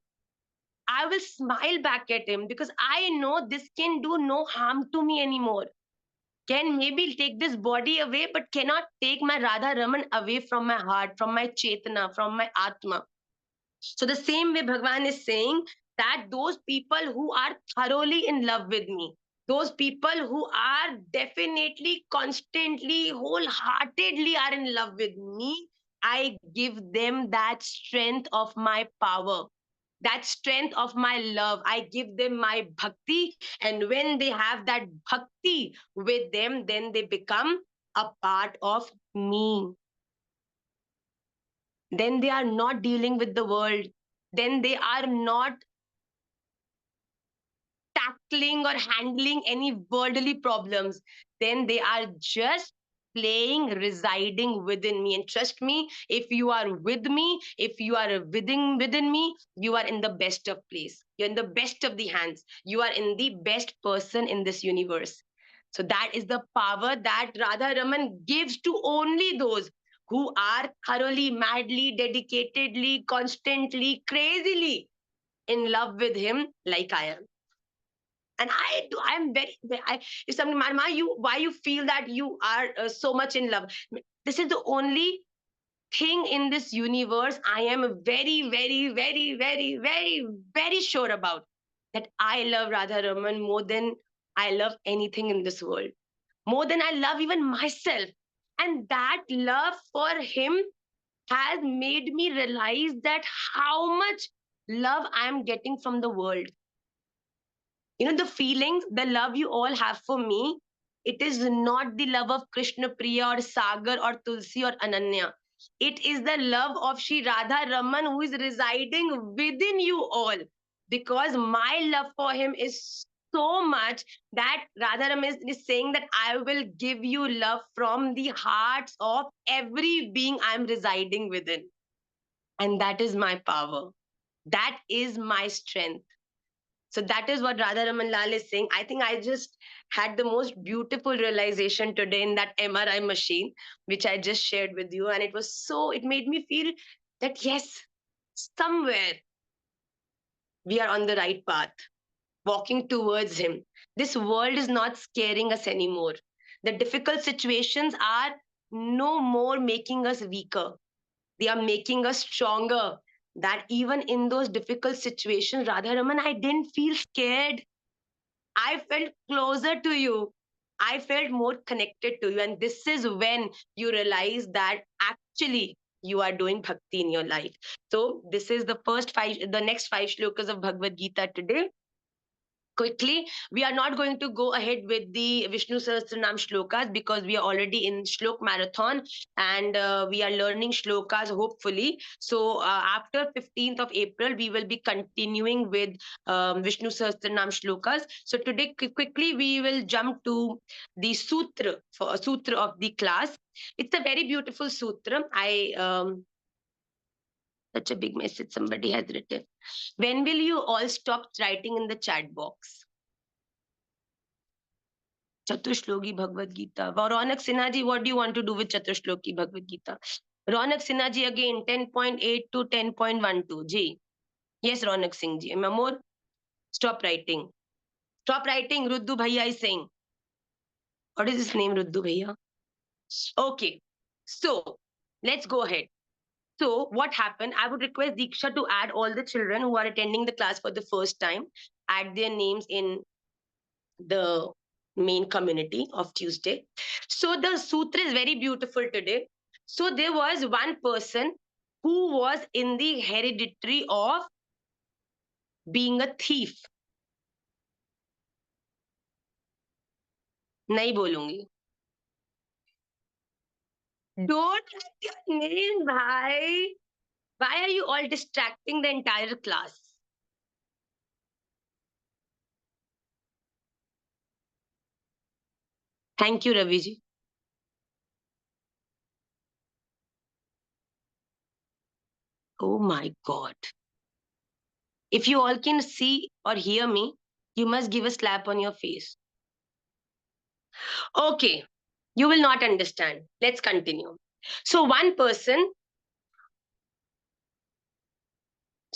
I will smile back at him because I know this can do no harm to me anymore. Can maybe take this body away, but cannot take my Radha Raman away from my heart, from my Chetana, from my Atma. So, the same way Bhagwan is saying that those people who are thoroughly in love with me, those people who are definitely, constantly, wholeheartedly are in love with me, I give them that strength of my power, that strength of my love. I give them my bhakti. And when they have that bhakti with them, then they become a part of me. Then they are not dealing with the world. Then they are not tackling or handling any worldly problems. Then they are just playing, residing within me. And trust me, if you are with me, if you are within me, you are in the best of place. You're in the best of the hands. You are in the best person in this universe. So that is the power that Radha Raman gives to only those who are thoroughly, madly, dedicatedly, constantly, crazily in love with him like I am. And I'm very, if somebody, Mama, why you feel that you are so much in love? This is the only thing in this universe I am very, very, very, very, very, very sure about, that I love Radha Raman more than I love anything in this world, more than I love even myself. And that love for him has made me realize that how much love I am getting from the world. The feelings, the love you all have for me, it is not the love of Krishna Priya or Sagar or Tulsi or Ananya. It is the love of Shri Radha Raman who is residing within you all. Because my love for him is so much that Radha Raman is saying that I will give you love from the hearts of every being I am residing within. And that is my power. That is my strength. So that is what Radha Raman Lal is saying. I think I just had the most beautiful realization today in that MRI machine, which I just shared with you. And it made me feel that yes, somewhere we are on the right path, walking towards Him. This world is not scaring us anymore. The difficult situations are no more making us weaker. They are making us stronger. That even in those difficult situations, Radha Raman, I didn't feel scared. I felt closer to you. I felt more connected to you. And this is when you realize that actually you are doing bhakti in your life. So this is the next five shlokas of Bhagavad Gita today. Quickly, we are not going to go ahead with the Vishnu Sahasranam shlokas because we are already in shlok marathon, and we are learning shlokas hopefully. So after 15th of April, we will be continuing with Vishnu Sahasranam shlokas. So today, quickly, we will jump to the sutra of the class. It's a very beautiful sutra. Such a big message somebody has written. When will you all stop writing in the chat box? Chatushloki Bhagavad Gita. Ronak Sinha ji, what do you want to do with Chatushloki Bhagavad Gita? Ronak Sinha ji again, 10.8 to 10.12. Ji. Yes, Ronak Singh ji. Mamor, stop writing. Stop writing, Ruddu Bhaiya is saying. What is his name, Ruddu Bhaiya? Okay. So, let's go ahead. So, what happened? I would request Diksha to add all the children who are attending the class for the first time, add their names in the main community of Tuesday. So the sutra is very beautiful today. So there was one person who was in the hereditary of being a thief. नहीं बोलूंगी. Don't write your name, bhai. Why are you all distracting the entire class? Thank you, Raviji. Oh my God. If you all can see or hear me, you must give a slap on your face. Okay, you will not understand. Let's continue. So one person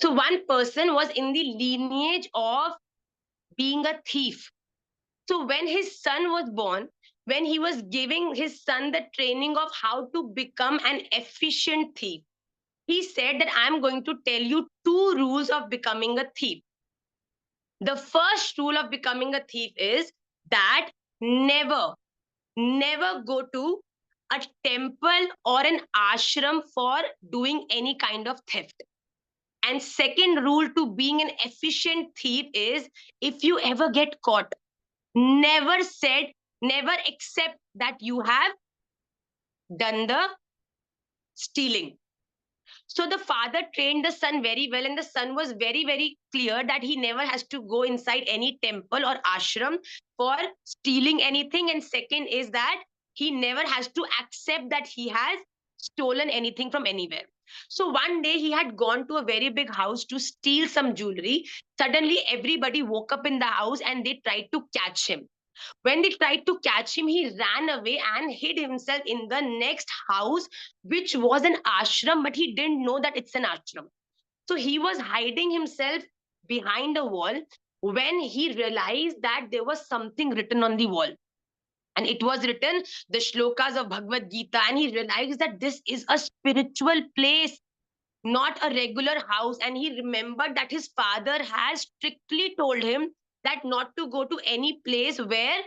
was in the lineage of being a thief. So when his son was born, when he was giving his son the training of how to become an efficient thief, he said that I'm going to tell you two rules of becoming a thief. The first rule of becoming a thief is that never go to a temple or an ashram for doing any kind of theft. And second rule to being an efficient thief is, if you ever get caught, never accept that you have done the stealing. So the father trained the son very well, and the son was very, very clear that he never has to go inside any temple or ashram for stealing anything. And second is that he never has to accept that he has stolen anything from anywhere. So one day he had gone to a very big house to steal some jewelry. Suddenly everybody woke up in the house and they tried to catch him. When they tried to catch him, he ran away and hid himself in the next house, which was an ashram, but he didn't know that it's an ashram. So he was hiding himself behind a wall. when he realized that there was something written on the wall. And it was written the shlokas of Bhagavad Gita. And he realized that this is a spiritual place, not a regular house. And he remembered that his father has strictly told him that not to go to any place where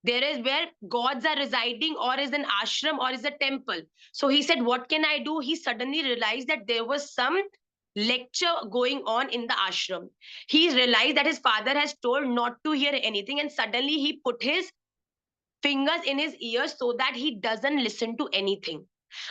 where gods are residing, or is an ashram, or is a temple. So he said, what can I do? He suddenly realized that there was some lecture going on in the ashram. He realized that his father has told not to hear anything, and suddenly he put his fingers in his ears so that he doesn't listen to anything.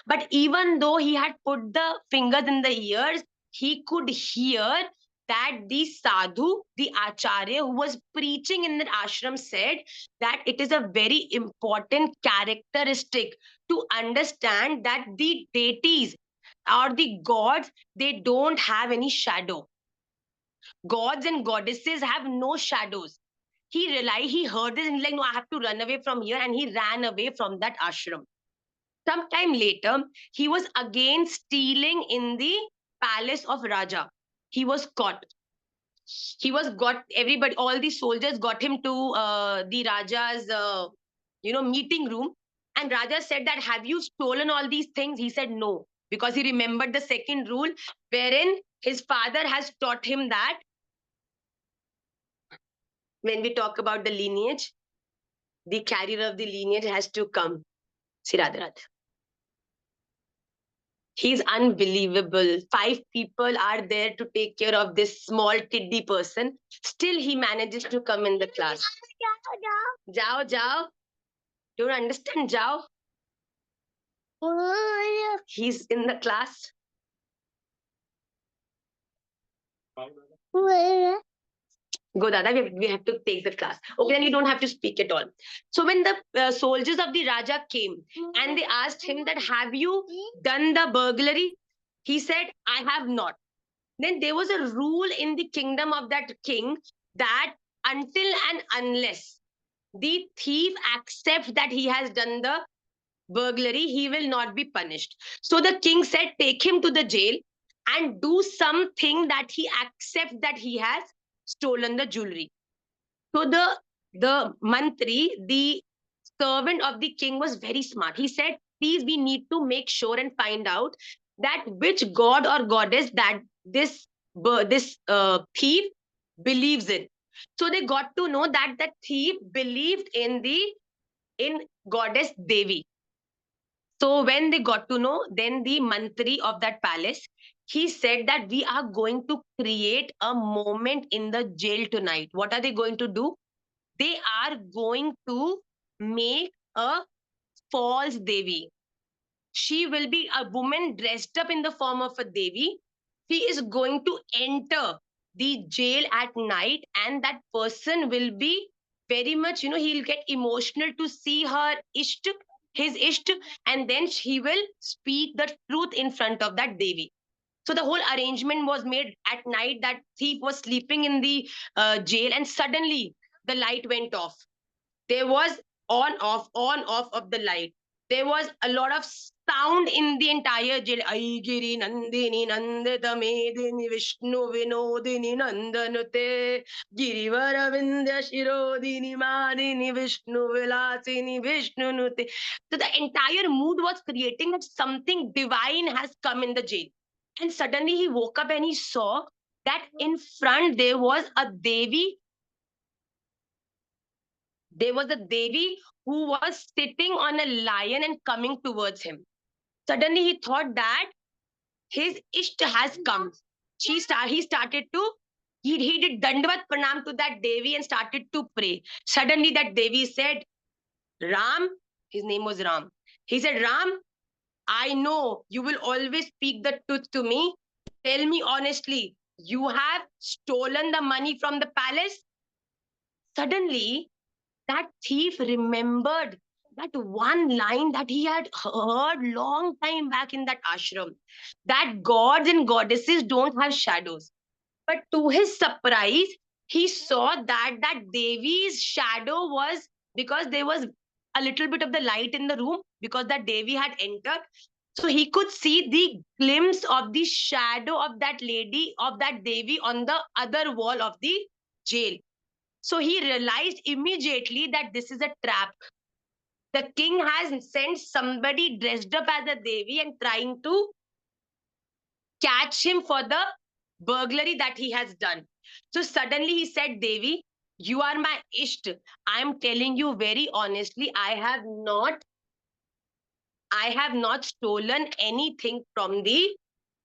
But even though he had put the fingers in the ears, he could hear that the sadhu, the acharya who was preaching in the ashram, said that it is a very important characteristic to understand that the deities or the gods, they don't have any shadow. Gods and goddesses have no shadows. He heard this and he's like, no, I have to run away from here. And he ran away from that ashram. Sometime later, he was again stealing in the palace of Raja. He was caught. He was got everybody, all the soldiers got him to the Raja's, meeting room. And Raja said that, have you stolen all these things? He said no, because he remembered the second rule, wherein his father has taught him that when we talk about the lineage, the carrier of the lineage has to come. See, Radha Radha. He's unbelievable. 5 people are there to take care of this small tiddy person. Still, he manages to come in the class. Jao, Jao. Don't understand, Jao? He's in the class. Go, Dada, we have to take the class. Okay, then you don't have to speak at all. So when the soldiers of the Raja came and they asked him that, have you done the burglary? He said, I have not. Then there was a rule in the kingdom of that king that until and unless the thief accepts that he has done the burglary, he will not be punished. So the king said, take him to the jail and do something that he accepts that he has stolen the jewelry. So the mantri, the servant of the king, was very smart. He said, please, we need to make sure and find out that which god or goddess that this thief believes in. So they got to know that the thief believed in goddess Devi. So when they got to know, then the mantri of that palace, he said that we are going to create a moment in the jail tonight. What are they going to do? They are going to make a false Devi. She will be a woman dressed up in the form of a Devi. She is going to enter the jail at night, and that person will be very much, he'll get emotional to see her Isht, his Isht, and then he will speak the truth in front of that Devi. So the whole arrangement was made at night. That thief was sleeping in the jail, and suddenly the light went off. There was on off of the light. There was a lot of sound in the entire jail. Ai giri nandini nandita medini Vishnu vinodini nandanute girivara vindya shirodini madini Vishnu vilasini Vishnu nute. So the entire mood was creating that something divine has come in the jail. And suddenly he woke up and he saw that in front there was a Devi. There was a Devi who was sitting on a lion and coming towards him. Suddenly he thought that his Isht has come. He started to, he did Dandavat Pranam to that Devi and started to pray. Suddenly that Devi said, Ram, his name was Ram. He said, Ram, I know you will always speak the truth to me. Tell me honestly, you have stolen the money from the palace? Suddenly, that thief remembered that one line that he had heard long time back in that ashram, that gods and goddesses don't have shadows. But to his surprise, he saw that Devi's shadow was, because there was a little bit of the light in the room, because that Devi had entered. So he could see the glimpse of the shadow of that lady, of that Devi on the other wall of the jail. So he realized immediately that this is a trap. The king has sent somebody dressed up as a Devi and trying to catch him for the burglary that he has done. So suddenly he said, Devi, you are my Isht. I am telling you very honestly, I have not stolen anything from the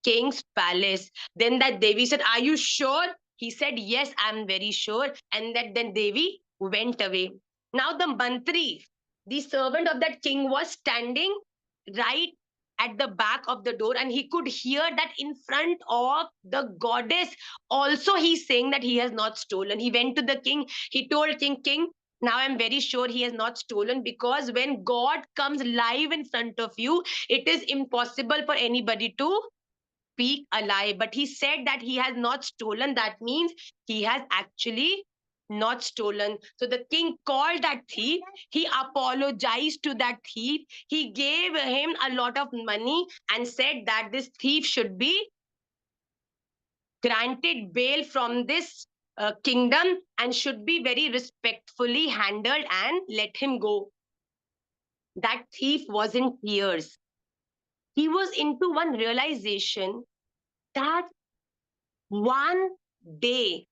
king's palace. Then that Devi said, are you sure? He said, yes, I'm very sure. And that then Devi went away. Now the mantri, the servant of that king, was standing right at the back of the door, and he could hear that in front of the goddess also he's saying that he has not stolen. He went to the king. He told king, now I'm very sure he has not stolen, because when God comes live in front of you, it is impossible for anybody to speak a lie. But he said that he has not stolen. That means he has actually not stolen. So the king called that thief. He apologized to that thief. He gave him a lot of money and said that this thief should be granted bail from this kingdom and should be very respectfully handled and let him go. That thief was in tears. He was into one realization that one day,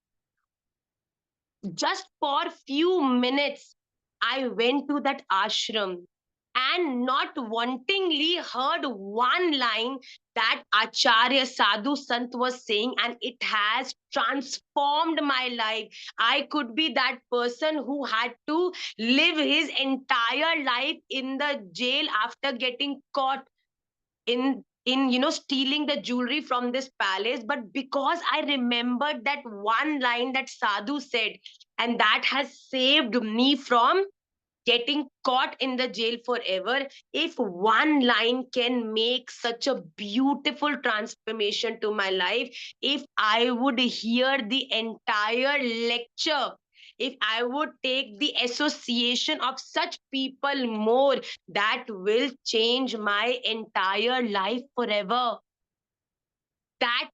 just for few minutes, I went to that ashram and not wantingly heard one line that Acharya Sadhu Sant was saying, and it has transformed my life. I could be that person who had to live his entire life in the jail after getting caught in stealing the jewelry from this palace, but because I remembered that one line that Sadhu said, and that has saved me from getting caught in the jail forever. If one line can make such a beautiful transformation to my life, if I would hear the entire lecture, if I would take the association of such people more, that will change my entire life forever. That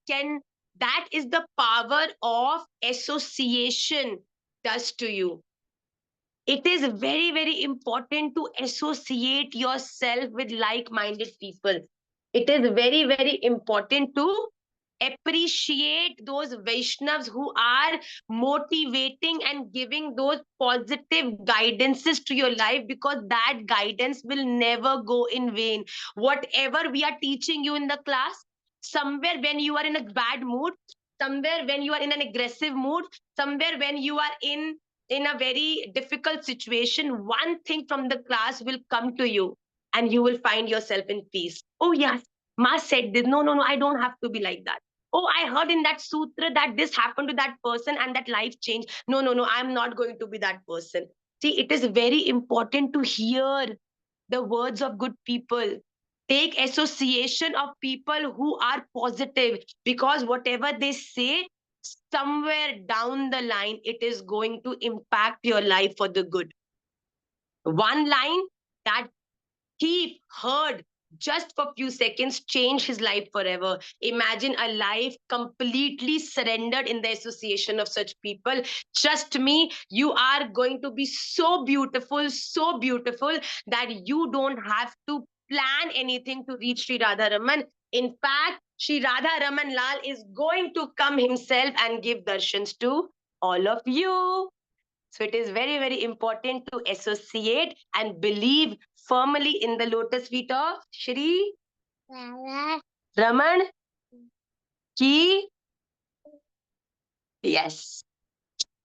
is the power of association does to you. It is very, very important to associate yourself with like-minded people. It is very, very important to appreciate those Vaishnavas who are motivating and giving those positive guidances to your life, because that guidance will never go in vain. Whatever we are teaching you in the class, somewhere when you are in a bad mood, somewhere when you are in an aggressive mood, somewhere when you are in a very difficult situation, one thing from the class will come to you and you will find yourself in peace. Oh, yes, Ma said this. No, no, no, I don't have to be like that. Oh, I heard in that sutra that this happened to that person and that life changed. No, no, no, I'm not going to be that person. See, it is very important to hear the words of good people. Take association of people who are positive, because whatever they say, somewhere down the line, it is going to impact your life for the good. One line that he heard just for few seconds changed his life forever. Imagine a life completely surrendered in the association of such people. Trust me, you are going to be so beautiful that you don't have to plan anything to reach Sri Radha Raman. In fact, Sri Radha Raman Lal is going to come himself and give darshans to all of you. So it is very, very important to associate and believe firmly in the lotus feet of Shri Raman Ki. Yes.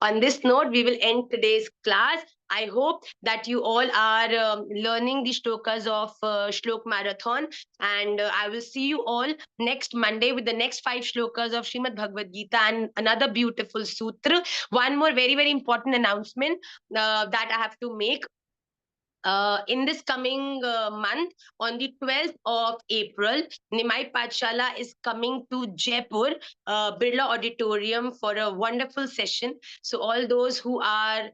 On this note, we will end today's class. I hope that you all are learning the shlokas of Shlok Marathon. And I will see you all next Monday with the next 5 shlokas of Srimad Bhagavad Gita and another beautiful sutra. One more very, very important announcement that I have to make. In this coming month, on the 12th of April, Nimaipathshala is coming to Jaipur, Birla Auditorium, for a wonderful session. So all those who are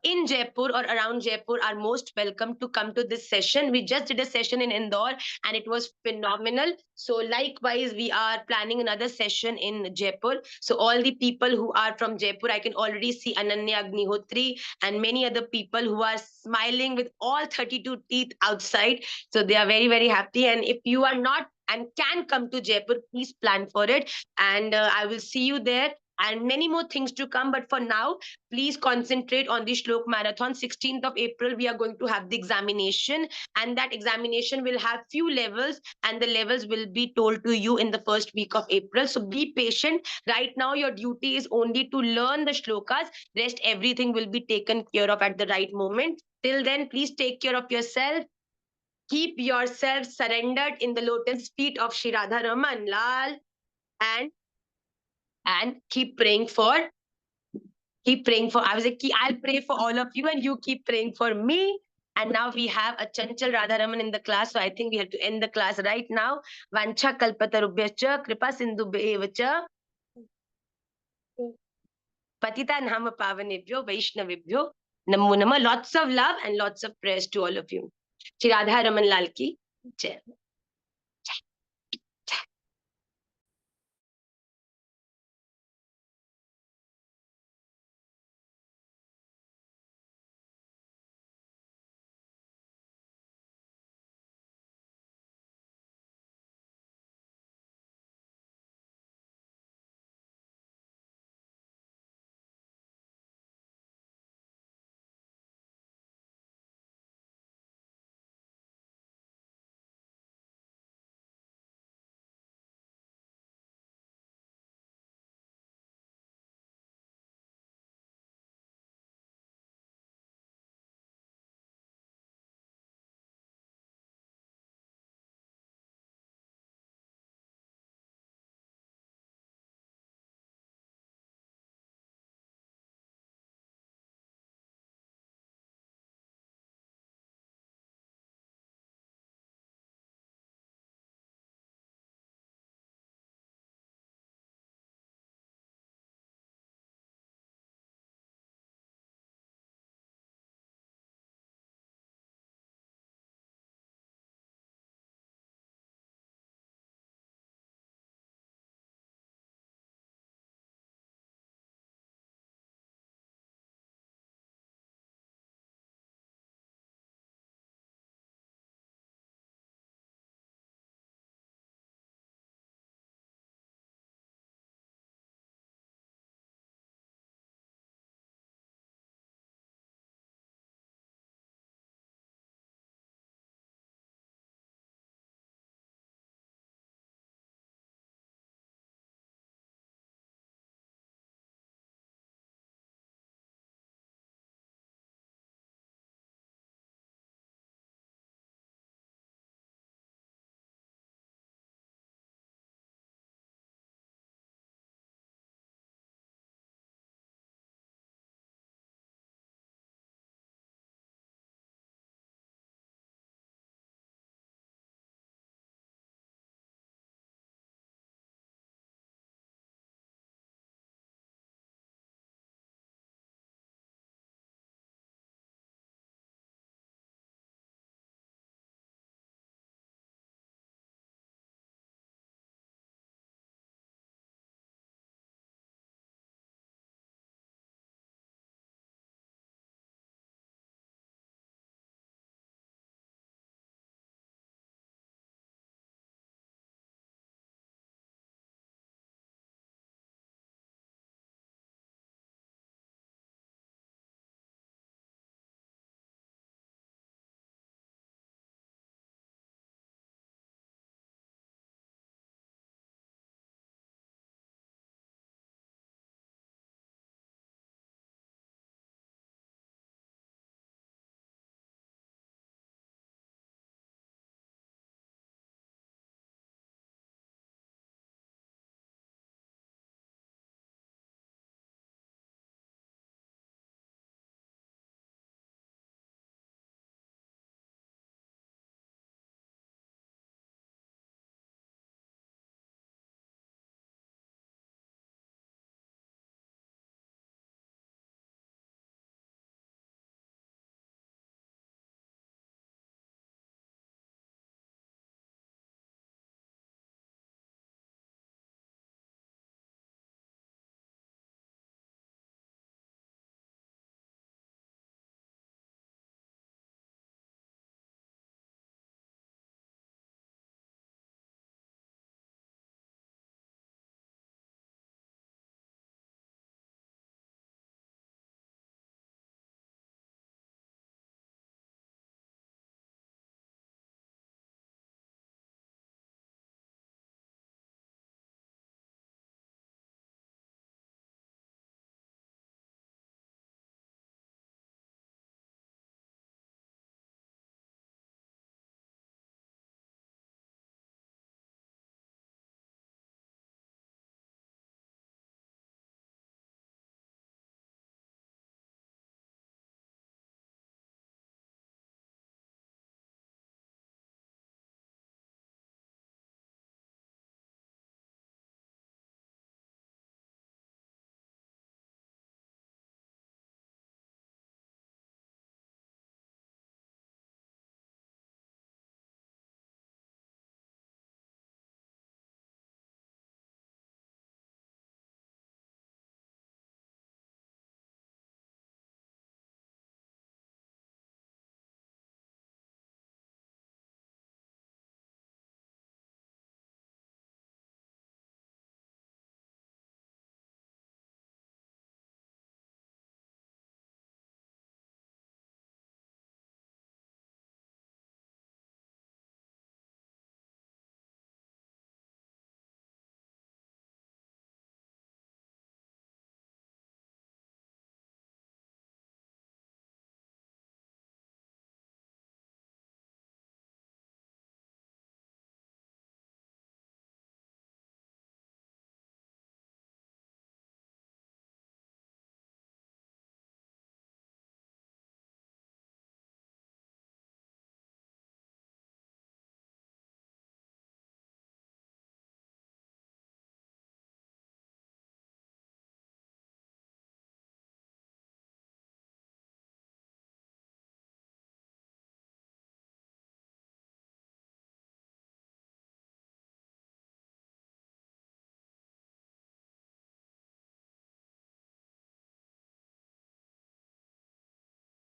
in Jaipur or around Jaipur are most welcome to come to this session. We just did a session in Indore and it was phenomenal. So likewise, we are planning another session in Jaipur. So all the people who are from Jaipur, I can already see Ananya Agnihotri and many other people who are smiling with all 32 teeth outside. So they are very, very happy. And if you are not and can come to Jaipur, please plan for it. And I will see you there and many more things to come. But for now, please concentrate on the Shlok Marathon. 16th of April, we are going to have the examination, and that examination will have few levels, and the levels will be told to you in the first week of April. So be patient. Right now, your duty is only to learn the shlokas. Rest, everything will be taken care of at the right moment. Till then, please take care of yourself. Keep yourself surrendered in the lotus feet of Shri Radha Raman Lal, and keep praying for, I was like, I'll pray for all of you and you keep praying for me. And now we have a Chanchal Radharaman in the class. So I think we have to end the class right now. Vancha kalpatarubhyacha kripa sindhubhyevacha patita nama pavanebhyo vaishnavibhyo namo nama. Lots of love and lots of prayers to all of you. Shri Radha Raman Lal ki jai.